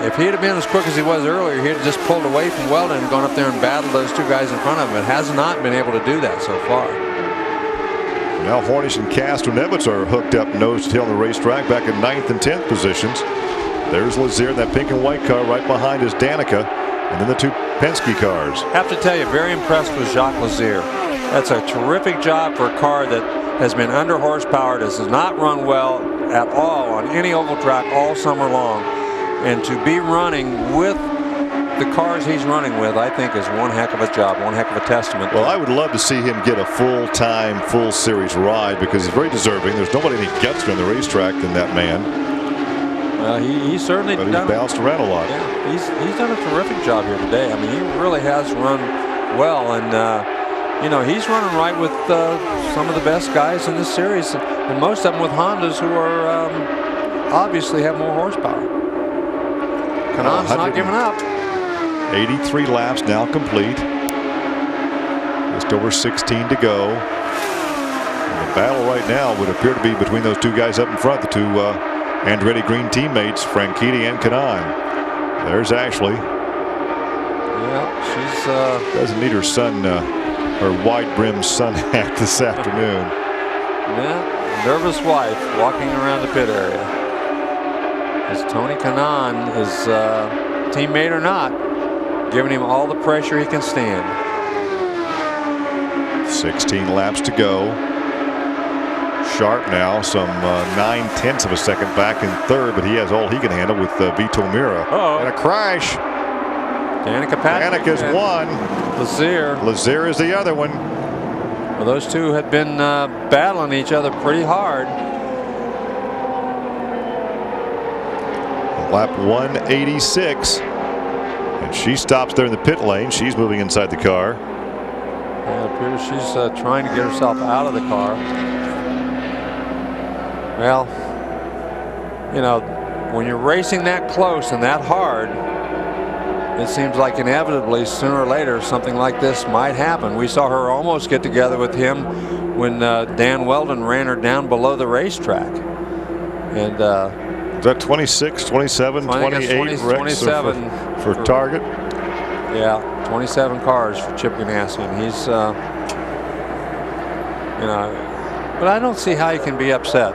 If he'd have been as quick as he was earlier, he'd have just pulled away from Weldon and gone up there and battled those 2 guys in front of him. It has not been able to do that so far. Now Hornish and Castroneves are hooked up nose to tail on the racetrack back in 9th and 10th positions. There's Lazier in that pink and white car. Right behind is Danica, and then the 2 Penske cars. Have to tell you, very impressed with Jacques Lazier. That's a terrific job for a car that has been under horsepower, does not run well at all on any oval track all summer long. And to be running with the cars he's running with, I think, is one heck of a job, one heck of a testament. Well, I would love to see him get a full-time, full-series ride because he's very deserving. There's nobody any gutsier on the racetrack than that man. Well, he's certainly but he's bounced around a lot. Yeah, he's done a terrific job here today. I mean, he really has run well, and you know, he's running right with some of the best guys in this series, and most of them with Hondas who are obviously have more horsepower. Kanon's not giving up. 83 laps now complete. Just over 16 to go. And the battle right now would appear to be between those 2 guys up in front, the 2 Andretti Green teammates, Franchitti and Kanan. There's Ashley. Yeah, she's doesn't need her her wide-brimmed sun hat this afternoon. Yeah, nervous wife walking around the pit area. As Tony Kanaan is teammate or not, giving him all the pressure he can stand. 16 laps to go. Sharp now, some 9/10 of a second back in 3rd, but he has all he can handle with Vito Mira. And a crash. Danica Patrick. Danica's one. Lazier is the other one. Well, those 2 had been battling each other pretty hard. Lap 186. And she stops there in the pit lane. She's moving inside the car. Yeah, it appears she's trying to get herself out of the car. Well, you know, when you're racing that close and that hard, it seems like inevitably sooner or later something like this might happen. We saw her almost get together with him when Dan Weldon ran her down below the racetrack. And is that 26, 27, 28 27 for Target? Yeah, 27 cars for Chip Ganassi, and he's, you know, but I don't see how he can be upset.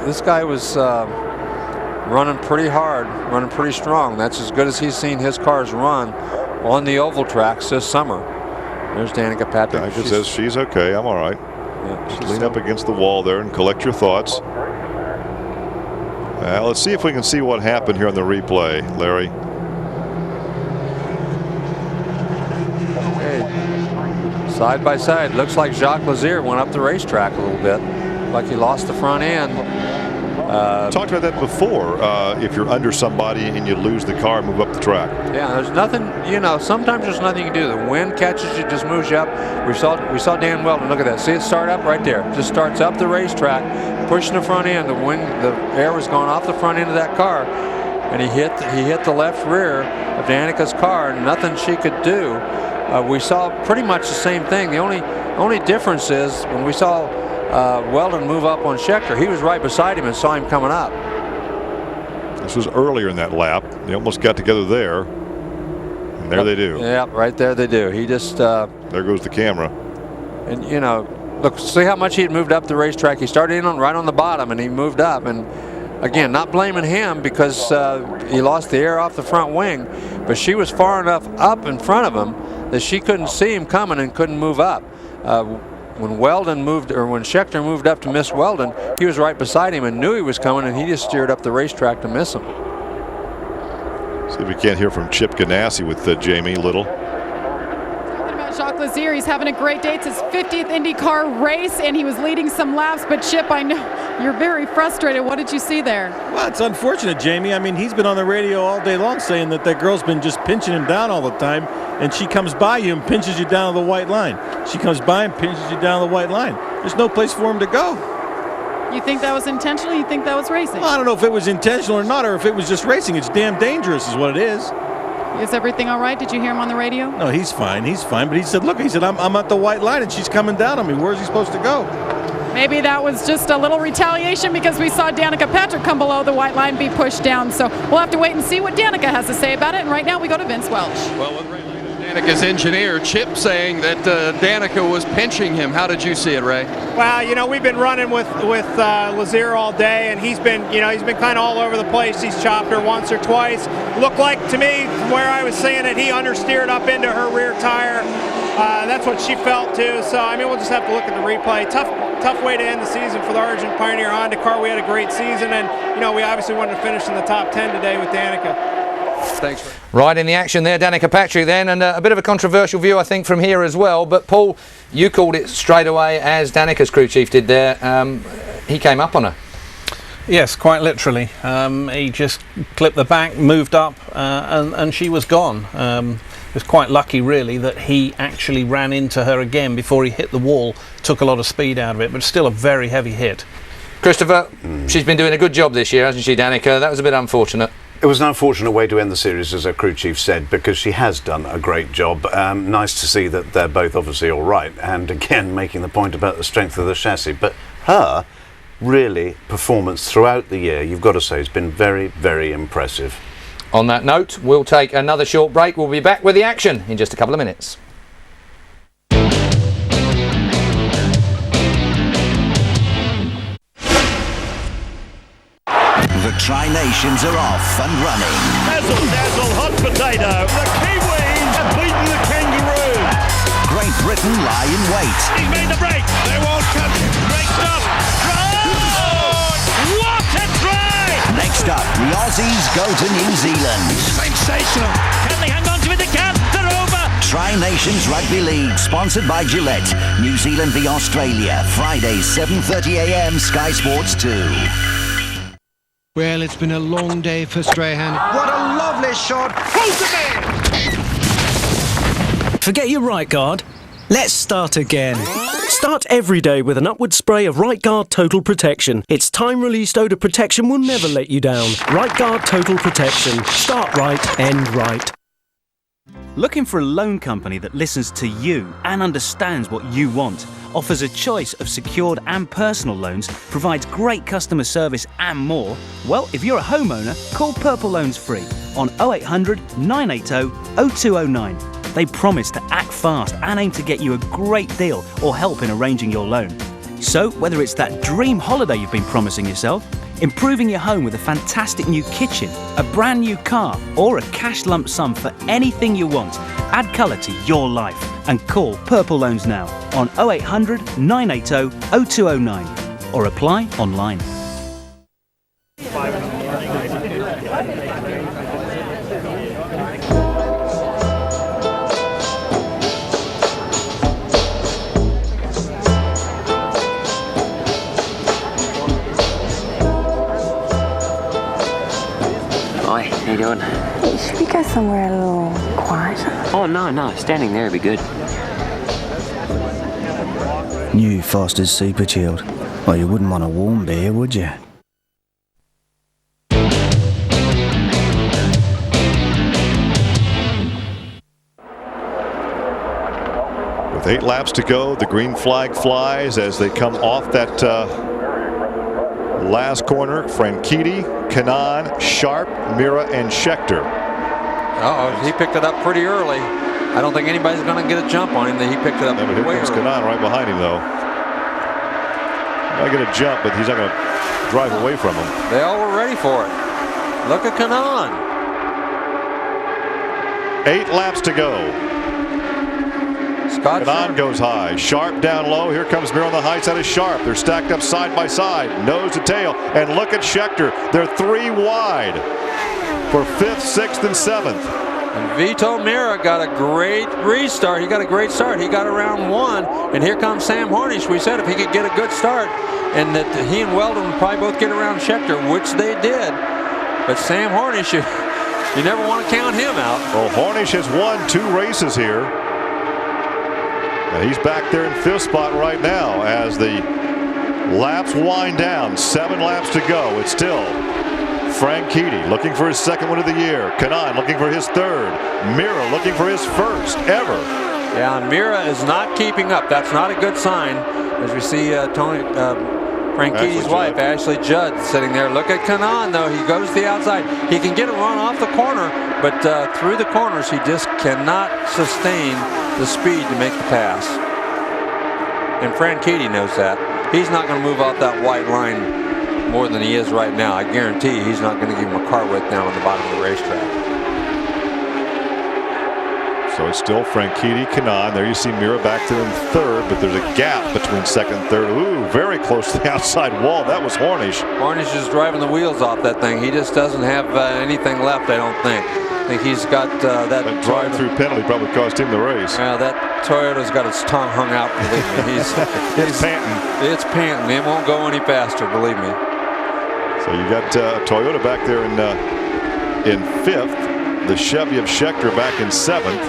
This guy was running pretty hard, running pretty strong. That's as good as he's seen his cars run on the oval tracks this summer. There's Danica Patrick. Danica says she's okay. I'm all right. Yeah, just lean up against the wall there and collect your thoughts. Let's see if we can see what happened here on the replay, Larry. Okay. Side by side, looks like Jacques Lazier went up the racetrack a little bit, like he lost the front end. Talked about that before. If you're under somebody and you lose the car, move up the track. Yeah, there's nothing. You know, sometimes there's nothing you can do. The wind catches you, just moves you up. We saw Dan Weldon. Look at that. See it start up right there. Just starts up the racetrack, pushing the front end. The air was going off the front end of that car, and he hit the left rear of Danica's car. Nothing she could do. We saw pretty much the same thing. The only difference is when we saw Weldon move up on Scheckter, he was right beside him and saw him coming up. This was earlier in that lap. They almost got together there, and there they do. Yeah, right there they do. He just there goes the camera. And you know, look, see how much he had moved up the racetrack. He started in right on the bottom, and he moved up. And again, not blaming him because he lost the air off the front wing, but she was far enough up in front of him that she couldn't see him coming and couldn't move up. When Weldon moved, or when Scheckter moved up to miss Weldon, he was right beside him and knew he was coming, and he just steered up the racetrack to miss him. See if we can't hear from Chip Ganassi with Jamie Little. Talking about Jacques Lazier, he's having a great day. It's his 50th IndyCar race, and he was leading some laps. But Chip, I know you're very frustrated. What did you see there? Well, it's unfortunate, Jamie. I mean, he's been on the radio all day long saying that girl's been just pinching him down all the time, and she comes by you and pinches you down to the white line. She comes by and pinches you down to the white line. There's no place for him to go. You think that was intentional? You think that was racing? Well, I don't know if it was intentional or not, or if it was just racing. It's damn dangerous is what it is. Is everything all right? Did you hear him on the radio? No, he's fine. He's fine. But he said, look, I'm at the white line and she's coming down on me. Where's he supposed to go? Maybe that was just a little retaliation because we saw Danica Patrick come below the white line, be pushed down. So we'll have to wait and see what Danica has to say about it. And right now we go to Vince Welch. Well, Danica's engineer, Chip, saying that Danica was pinching him. How did you see it, Ray? Well, you know, we've been running with Lazier all day, and he's been kind of all over the place. He's chopped her once or twice. Looked like to me, from where I was seeing it, he understeered up into her rear tire. That's what she felt too. So I mean, we'll just have to look at the replay. Tough way to end the season for the Argent Pioneer Honda car. We had a great season, and you know, we obviously wanted to finish in the top 10 today with Danica. Thanks. Right in the action there, Danica Patrick then, and a bit of a controversial view I think from here as well, but Paul, you called it straight away as Danica's crew chief did there. He came up on her. Yes, quite literally. He just clipped the back, moved up, and she was gone. It was quite lucky really that he actually ran into her again before he hit the wall, took a lot of speed out of it, but still a very heavy hit. Christopher, she's been doing a good job this year, hasn't she, Danica? That was a bit unfortunate. It was an unfortunate way to end the series, as our crew chief said, because she has done a great job. Nice to see that they're both obviously all right, and again making the point about the strength of the chassis. But her really performance throughout the year, you've got to say, has been very, very impressive. On that note, we'll take another short break. We'll be back with the action in just a couple of minutes. The Tri-Nations are off and running. Dazzle, hot potato. The Kiwis have beaten the kangaroo. Great Britain lie in wait. He's made the break. They won't come. Great stuff. Oh, what a try! Next up, the Aussies go to New Zealand. Sensational. Can they hang on to it? They can. They're over. Tri-Nations Rugby League, sponsored by Gillette. New Zealand v Australia, Friday 7:30 a.m. Sky Sports 2. Well, it's been a long day for Strahan. What a lovely shot. Who's the man? Forget your right guard. Let's start again. Start every day with an upward spray of Right Guard Total Protection. Its time-released odour protection will never let you down. Right Guard Total Protection. Start right, end right. Looking for a loan company that listens to you and understands what you want? offers a choice of secured and personal loans, provides great customer service and more, well, if you're a homeowner, call Purple Loans free on 0800 980 0209. They promise to act fast and aim to get you a great deal or help in arranging your loan. So, whether it's that dream holiday you've been promising yourself, improving your home with a fantastic new kitchen, a brand new car, or a cash lump sum for anything you want, add colour to your life and call Purple Loans now on 0800 980 0209 or apply online. Hi, how you doing? Should we go somewhere a little quieter? Oh, no, standing there would be good. New Foster's Super Chilled. Well, you wouldn't want a warm beer, would you? With 8 laps to go, the green flag flies as they come off that last corner. Franchitti, Kanaan, Sharp, Mira, and Schechter. He picked it up pretty early. I don't think anybody's going to get a jump on him. He picked it up Here way comes early. Kanaan right behind him, though. Might get a jump, but he's not going to drive away from him. They all were ready for it. Look at Kanaan. 8 laps to go. Kanaan goes high. Sharp down low. Here comes Mir on the high side of Sharp. They're stacked up side by side, nose to tail. And look at Schechter. They're 3 wide for 5th, 6th, and 7th. And Vito Mira got a great restart. He got a great start. He got around 1. And here comes Sam Hornish. We said if he could get a good start, and that he and Weldon would probably both get around Schechter, which they did. But Sam Hornish, you never want to count him out. Well, Hornish has won 2 races here. And he's back there in 5th spot right now as the laps wind down. 7 laps to go. It's still Franchitti looking for his 2nd win of the year. Kanaan looking for his 3rd. Mira looking for his 1st ever. Yeah, and Mira is not keeping up. That's not a good sign. As we see Franchitti's wife, Ashley Judd, sitting there. Look at Kanaan, though. He goes to the outside. He can get a run off the corner, but through the corners, he just cannot sustain the speed to make the pass. And Franchitti knows that. He's not going to move off that white line more than he is right now. I guarantee he's not going to give him a car width down on the bottom of the racetrack. So it's still Franchitti, Kanaan. There you see Mira back there in 3rd, but there's a gap between 2nd and 3rd. Ooh, very close to the outside wall. That was Hornish. Hornish is driving the wheels off that thing. He just doesn't have anything left, I don't think. I think he's got that drive-through penalty probably cost him the race. Yeah, that Toyota's got its tongue hung out, believe me. He's panting. It's panting. It won't go any faster, believe me. So you got Toyota back there in 5th. The Chevy of Schechter back in 7th.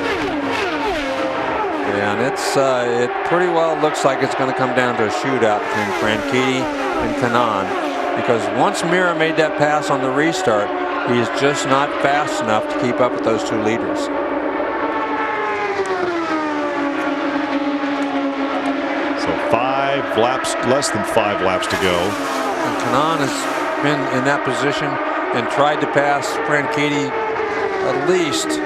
Yeah, and it pretty well looks like it's going to come down to a shootout between Franchitti and Kanaan, because once Mira made that pass on the restart, he is just not fast enough to keep up with those 2 leaders. So 5 laps, less than 5 laps to go. And Kanaan has been in that position and tried to pass Franchitti at least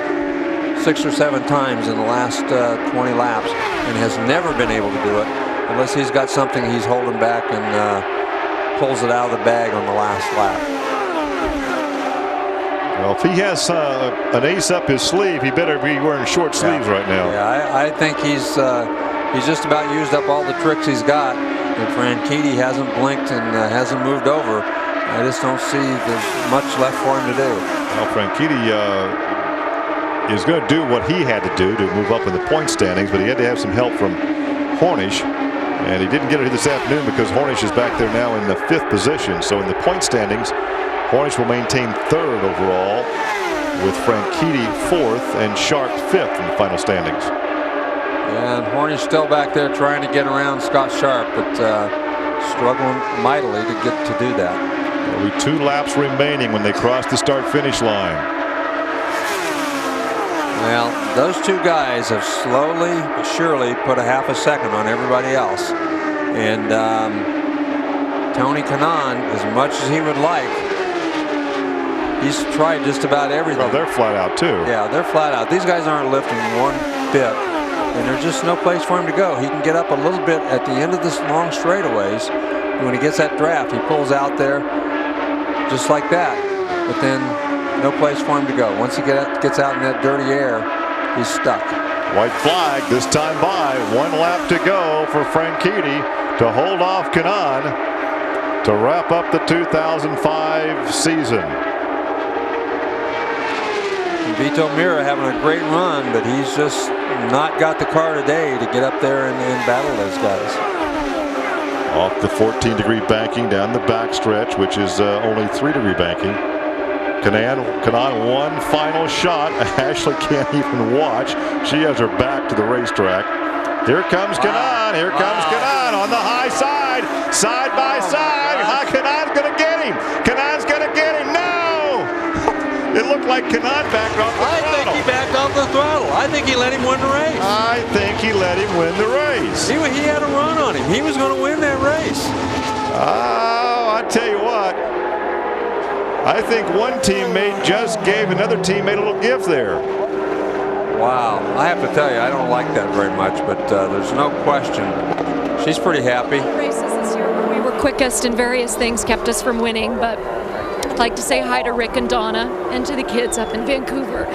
6 or 7 times in the last 20 laps, and has never been able to do it unless he's got something he's holding back and pulls it out of the bag on the last lap. Well, if he has an ace up his sleeve, he better be wearing short sleeves right now. Yeah, I think he's just about used up all the tricks he's got, and Franchitti hasn't blinked and hasn't moved over. I just don't see there's much left for him to do. Well, Franchitti is going to do what he had to do to move up in the point standings, but he had to have some help from Hornish, and he didn't get it this afternoon because Hornish is back there now in the 5th position. So in the point standings, Hornish will maintain 3rd overall, with Franchitti 4th and Sharp 5th in the final standings. And Hornish still back there trying to get around Scott Sharp, but struggling mightily to do that. There'll be 2 laps remaining when they cross the start-finish line. Well, those two guys have slowly but surely put a half a second on everybody else. And Tony Kanaan, as much as he would like, he's tried just about everything. Well, they're flat out too. Yeah, they're flat out. These guys aren't lifting one bit, and there's just no place for him to go. He can get up a little bit at the end of this long straightaways. When he gets that draft, he pulls out there just like that, but then no place for him to go. Once he gets out in that dirty air, he's stuck. White flag this time by. 1 lap to go for Franchitti to hold off Kanaan to wrap up the 2005 season. Vito Mira having a great run, but he's just not got the car today to get up there and battle those guys. Off the 14-degree banking down the backstretch, which is only 3-degree banking. Kanaan one final shot. Ashley can't even watch. She has her back to the racetrack. Here comes Kanaan. Here comes Kanaan on the high side. Side by side. Kanaan's going to get him. Kanaan's going to get him. No! It looked like Kanaan backed off the throttle. I think he backed off the throttle. I think he let him win the race. I think he let him win the race. He had a run on him. He was going to win that race. Oh, I tell you what. I think one teammate just gave another teammate a little gift there. Wow. I have to tell you, I don't like that very much, but there's no question. She's pretty happy. Races this year where we were quickest and various things kept us from winning, but I'd like to say hi to Rick and Donna and to the kids up in Vancouver.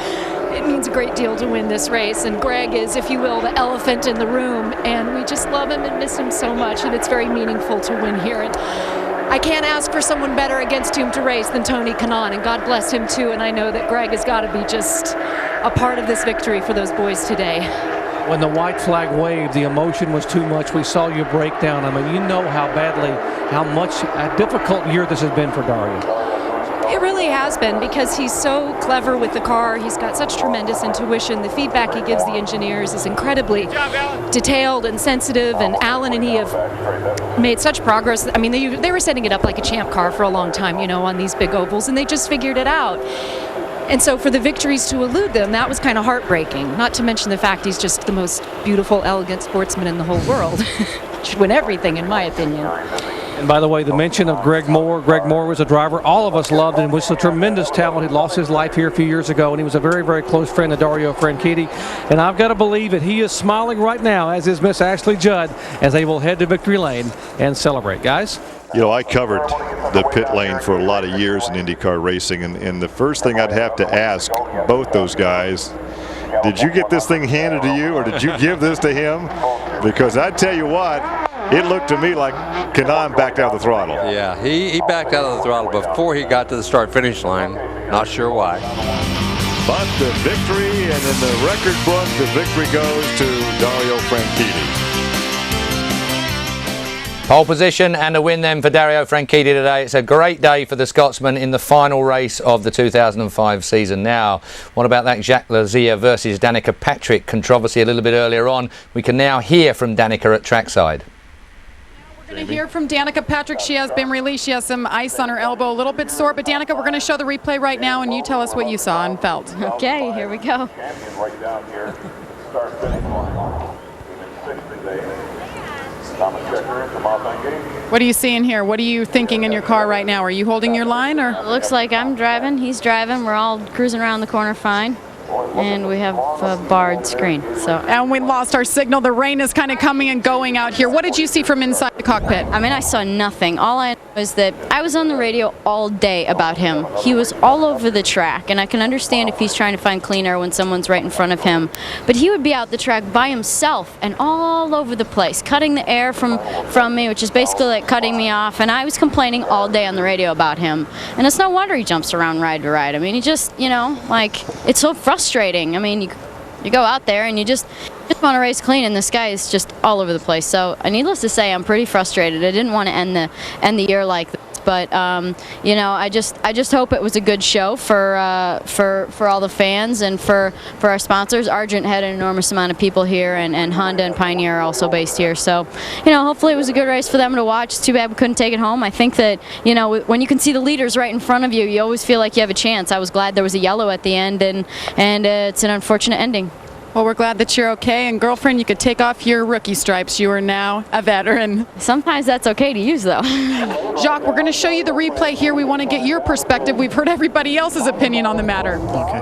It means a great deal to win this race, and Greg is, if you will, the elephant in the room, and we just love him and miss him so much, and it's very meaningful to win here. And I can't ask for someone better against whom to race than Tony Kanaan, and God bless him too, and I know that Greg has got to be just a part of this victory for those boys today. When the white flag waved, the emotion was too much. We saw you break down. I mean, you know how much a difficult year this has been for Dario. It really has been, because he's so clever with the car. He's got such tremendous intuition. The feedback he gives the engineers is incredibly detailed and sensitive, and Alan and he have made such progress. I mean, they were setting it up like a champ car for a long time, you know, on these big ovals, and they just figured it out. And so for the victories to elude them, that was kind of heartbreaking, not to mention the fact he's just the most beautiful, elegant sportsman in the whole world. Should win everything, in my opinion. And by the way, the mention of Greg Moore. Greg Moore was a driver all of us loved and was a tremendous talent. He lost his life here a few years ago, and he was a very, very close friend of Dario Franchitti. And I've got to believe that he is smiling right now, as is Miss Ashley Judd, as they will head to victory lane and celebrate. Guys? You know, I covered the pit lane for a lot of years in IndyCar racing, and the first thing I'd have to ask both those guys, did you get this thing handed to you, or did you give this to him? Because I tell you what, it looked to me like Kanaan backed out of the throttle. Yeah, he backed out of the throttle before he got to the start-finish line. Not sure why. But the victory, and in the record book, the victory goes to Dario Franchitti. Pole position and a win then for Dario Franchitti today. It's a great day for the Scotsman in the final race of the 2005 season. Now, what about that Jacques Lazier versus Danica Patrick controversy a little bit earlier on? We can now hear from Danica at trackside. We're going to hear from Danica Patrick. She has been released. She has some ice on her elbow, a little bit sore. But Danica, we're going to show the replay right now, and you tell us what you saw and felt. Okay, here we go. What are you seeing here? What are you thinking in your car right now? Are you holding your line, or? Looks like I'm driving, he's driving, we're all cruising around the corner fine. And we have a barred screen. And we lost our signal. The rain is kind of coming and going out here. What did you see from inside the cockpit? I mean, I saw nothing. All I know is that I was on the radio all day about him. He was all over the track, and I can understand if he's trying to find clean air when someone's right in front of him. But he would be out the track by himself and all over the place, cutting the air from me, which is basically like cutting me off. And I was complaining all day on the radio about him. And it's no wonder he jumps around ride to ride. I mean, he just, you know, like, it's so frustrating. I mean, you go out there and you just want to race clean, and this guy is just all over the place. So, needless to say, I'm pretty frustrated. I didn't want to end the year like this, But you know, I just hope it was a good show for all the fans and for our sponsors. Argent had an enormous amount of people here, and Honda and Pioneer are also based here. So, you know, hopefully it was a good race for them to watch. It's too bad we couldn't take it home. I think that, you know, when you can see the leaders right in front of you, you always feel like you have a chance. I was glad there was a yellow at the end, and it's an unfortunate ending. Well, we're glad that you're okay. And girlfriend, you could take off your rookie stripes. You are now a veteran. Sometimes that's okay to use, though. Jacques, we're going to show you the replay here. We want to get your perspective. We've heard everybody else's opinion on the matter. Okay.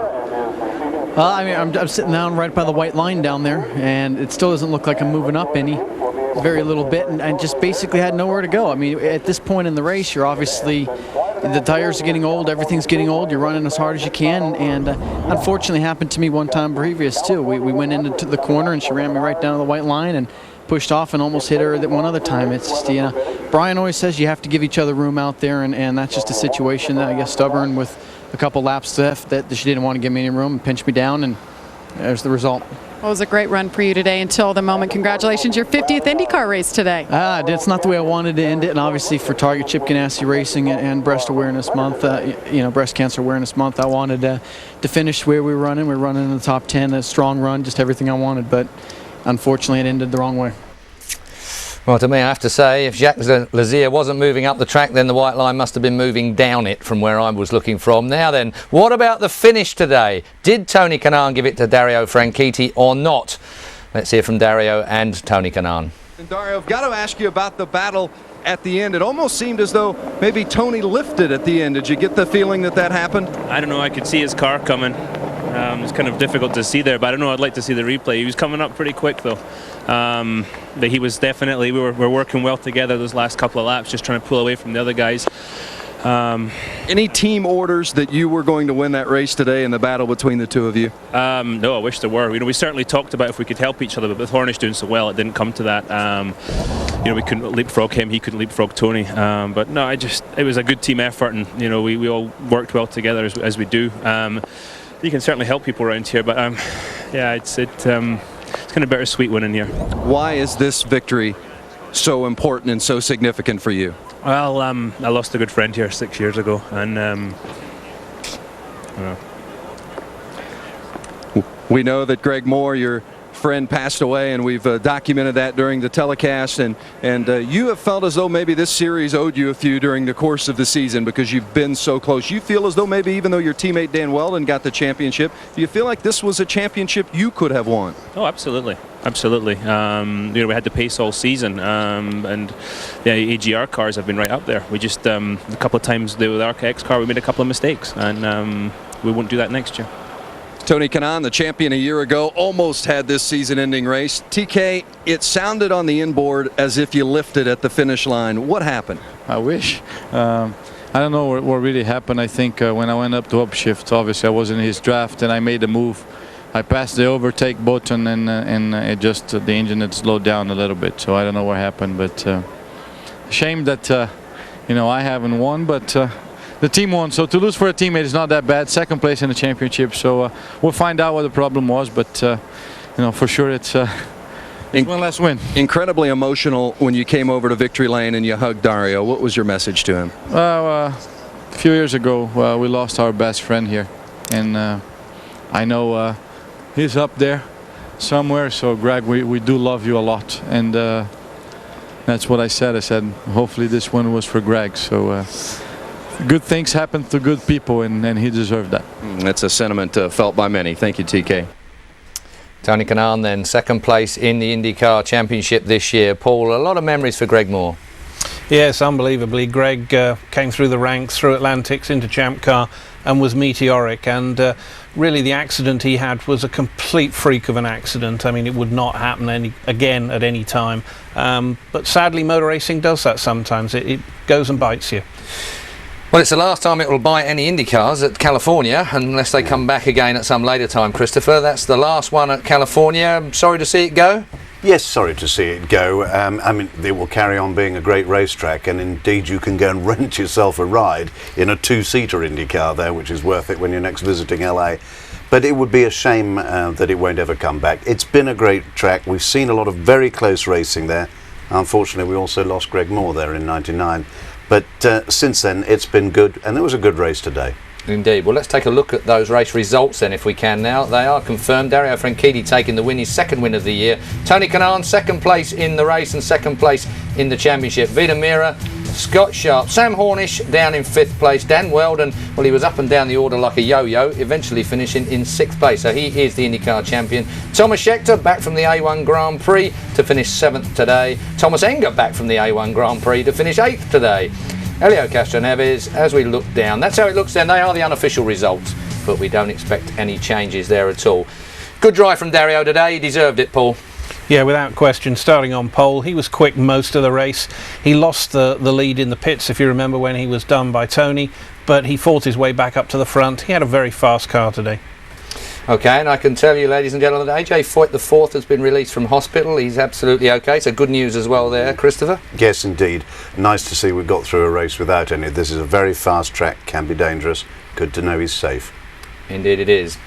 Well, I mean, I'm sitting down right by the white line down there, and it still doesn't look like I'm moving up any. Very little bit, and I just basically had nowhere to go. I mean, at this point in the race, you're obviously, the tires are getting old, everything's getting old, you're running as hard as you can, and unfortunately happened to me one time previous too. We went into the corner and she ran me right down to the white line and pushed off and almost hit her one other time. It's just, you know, Brian always says you have to give each other room out there, and that's just a situation that I guess stubborn with a couple laps left that she didn't want to give me any room and pinch me down, and there's the result. Well, it was a great run for you today until the moment. Congratulations, your 50th IndyCar race today. It's not the way I wanted to end it, and obviously for Target Chip Ganassi Racing and Breast Awareness Month, you know, Breast Cancer Awareness Month, I wanted to finish where we were running. We were running in the top 10, a strong run, just everything I wanted, but unfortunately it ended the wrong way. Well, to me, I have to say, if Jacques Lazier wasn't moving up the track, then the white line must have been moving down it from where I was looking from. Now then, what about the finish today? Did Tony Kanaan give it to Dario Franchitti or not? Let's hear from Dario and Tony Kanaan. And Dario, I've got to ask you about the battle at the end. It almost seemed as though maybe Tony lifted at the end. Did you get the feeling that happened? I don't know. I could see his car coming. It's kind of difficult to see there, but I don't know. I'd like to see the replay. He was coming up pretty quick, though. But he was definitely, we were working well together those last couple of laps, just trying to pull away from the other guys. Any team orders that you were going to win that race today in the battle between the two of you? No, I wish there were. You know, we certainly talked about if we could help each other, but with Hornish doing so well, it didn't come to that. You know, we couldn't leapfrog him, he couldn't leapfrog Tony. But no, it was a good team effort, and you know, we all worked well together as we do. You can certainly help people around here, but yeah, it's kind of bittersweet winning here. Why is this victory so important and so significant for you? Well, I lost a good friend here 6 years ago, and we know that Greg Moore, your friend, passed away, and we've documented that during the telecast, and you have felt as though maybe this series owed you a few during the course of the season because you've been so close. You feel as though maybe even though your teammate Dan Weldon got the championship, do you feel like this was a championship you could have won? Oh, absolutely. Absolutely. You know, we had the pace all season, and the AGR cars have been right up there. We just, a couple of times with our X car, we made a couple of mistakes, and we won't do that next year. Tony Kanaan, the champion a year ago, almost had this season-ending race. TK, it sounded on the inboard as if you lifted at the finish line. What happened? I wish. I don't know what really happened. I think when I went up to upshift, obviously I was in his draft and I made a move. I passed the overtake button and it just the engine had slowed down a little bit. So I don't know what happened, but shame that you know, I haven't won, but the team won. So to lose for a teammate is not that bad. Second place in the championship. So we'll find out what the problem was, but you know, for sure it's one last win. Incredibly emotional when you came over to Victory Lane and you hugged Dario. What was your message to him? Well, a few years ago we lost our best friend here, and I know he's up there somewhere. So Greg, we do love you a lot, and that's what I said. I said hopefully this one was for Greg. So good things happen to good people, and he deserved that. That's a sentiment felt by many. Thank you, TK. Tony Kanaan then, second place in the IndyCar Championship this year. Paul, a lot of memories for Greg Moore. Yes, unbelievably. Greg came through the ranks, through Atlantics into Champ Car, and was meteoric. And really the accident he had was a complete freak of an accident. I mean, it would not happen again at any time. But sadly, motor racing does that sometimes. It goes and bites you. Well, it's the last time it will bite any IndyCars at California, unless they come back again at some later time, Christopher. That's the last one at California. I'm sorry to see it go. Yes, sorry to see it go. I mean, it will carry on being a great racetrack, and indeed you can go and rent yourself a ride in a two-seater IndyCar there, which is worth it when you're next visiting LA. But it would be a shame that it won't ever come back. It's been a great track. We've seen a lot of very close racing there. Unfortunately, we also lost Greg Moore there in '99. But since then, it's been good, and there was a good race today. Indeed. Well, let's take a look at those race results then, if we can now. They are confirmed. Dario Franchitti taking the win, his second win of the year. Tony Kanaan, second place in the race and second place in the championship. Vida Mira, Scott Sharp, Sam Hornish down in 5th place. Dan Weldon, well, he was up and down the order like a yo-yo, eventually finishing in 6th place. So he is the IndyCar champion. Thomas Scheckter back from the A1 Grand Prix to finish 7th today. Thomas Enger back from the A1 Grand Prix to finish 8th today. Helio Castroneves, as we look down, that's how it looks then. They are the unofficial results, but we don't expect any changes there at all. Good drive from Dario today. He deserved it, Paul. Yeah, without question, starting on pole. He was quick most of the race. He lost the lead in the pits, if you remember, when he was done by Tony, but he fought his way back up to the front. He had a very fast car today. Okay, and I can tell you, ladies and gentlemen, that AJ Foyt the fourth has been released from hospital. He's absolutely okay, so good news as well there, Christopher. Yes, indeed. Nice to see we got through a race without any. This is a very fast track, can be dangerous. Good to know he's safe. Indeed it is.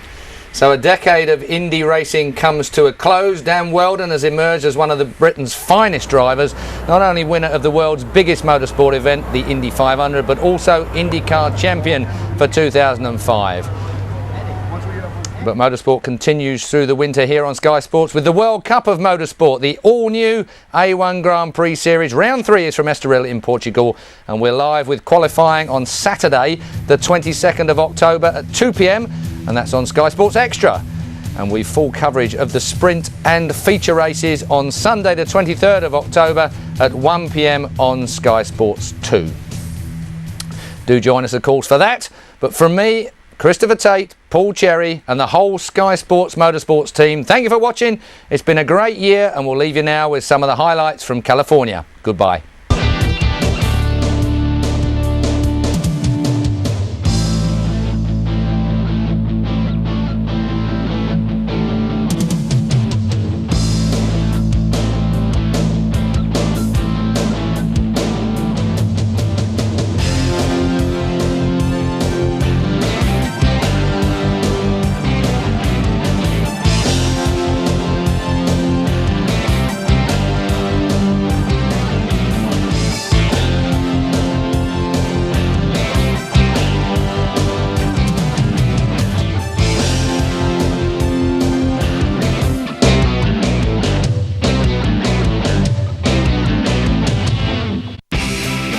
So a decade of Indy racing comes to a close. Dan Weldon has emerged as one of the Britain's finest drivers, not only winner of the world's biggest motorsport event, the Indy 500, but also IndyCar champion for 2005. But motorsport continues through the winter here on Sky Sports with the World Cup of Motorsport, the all-new A1 Grand Prix Series. Round 3 is from Estoril in Portugal, and we're live with qualifying on Saturday, the 22nd of October at 2 p.m, and that's on Sky Sports Extra. And we've full coverage of the sprint and feature races on Sunday, the 23rd of October at 1 p.m. on Sky Sports 2. Do join us, of course, for that. But from me, Christopher Tate, Paul Cherry and the whole Sky Sports Motorsports team, thank you for watching. It's been a great year, and we'll leave you now with some of the highlights from California. Goodbye.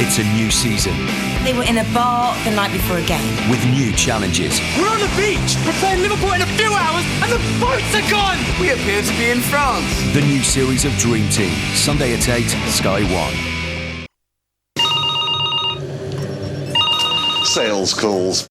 It's a new season. They were in a bar the night before a game. With new challenges. We're on the beach. We're playing Liverpool in a few hours, and the boats are gone. We appear to be in France. The new series of Dream Team. Sunday at 8, Sky 1. Sales calls.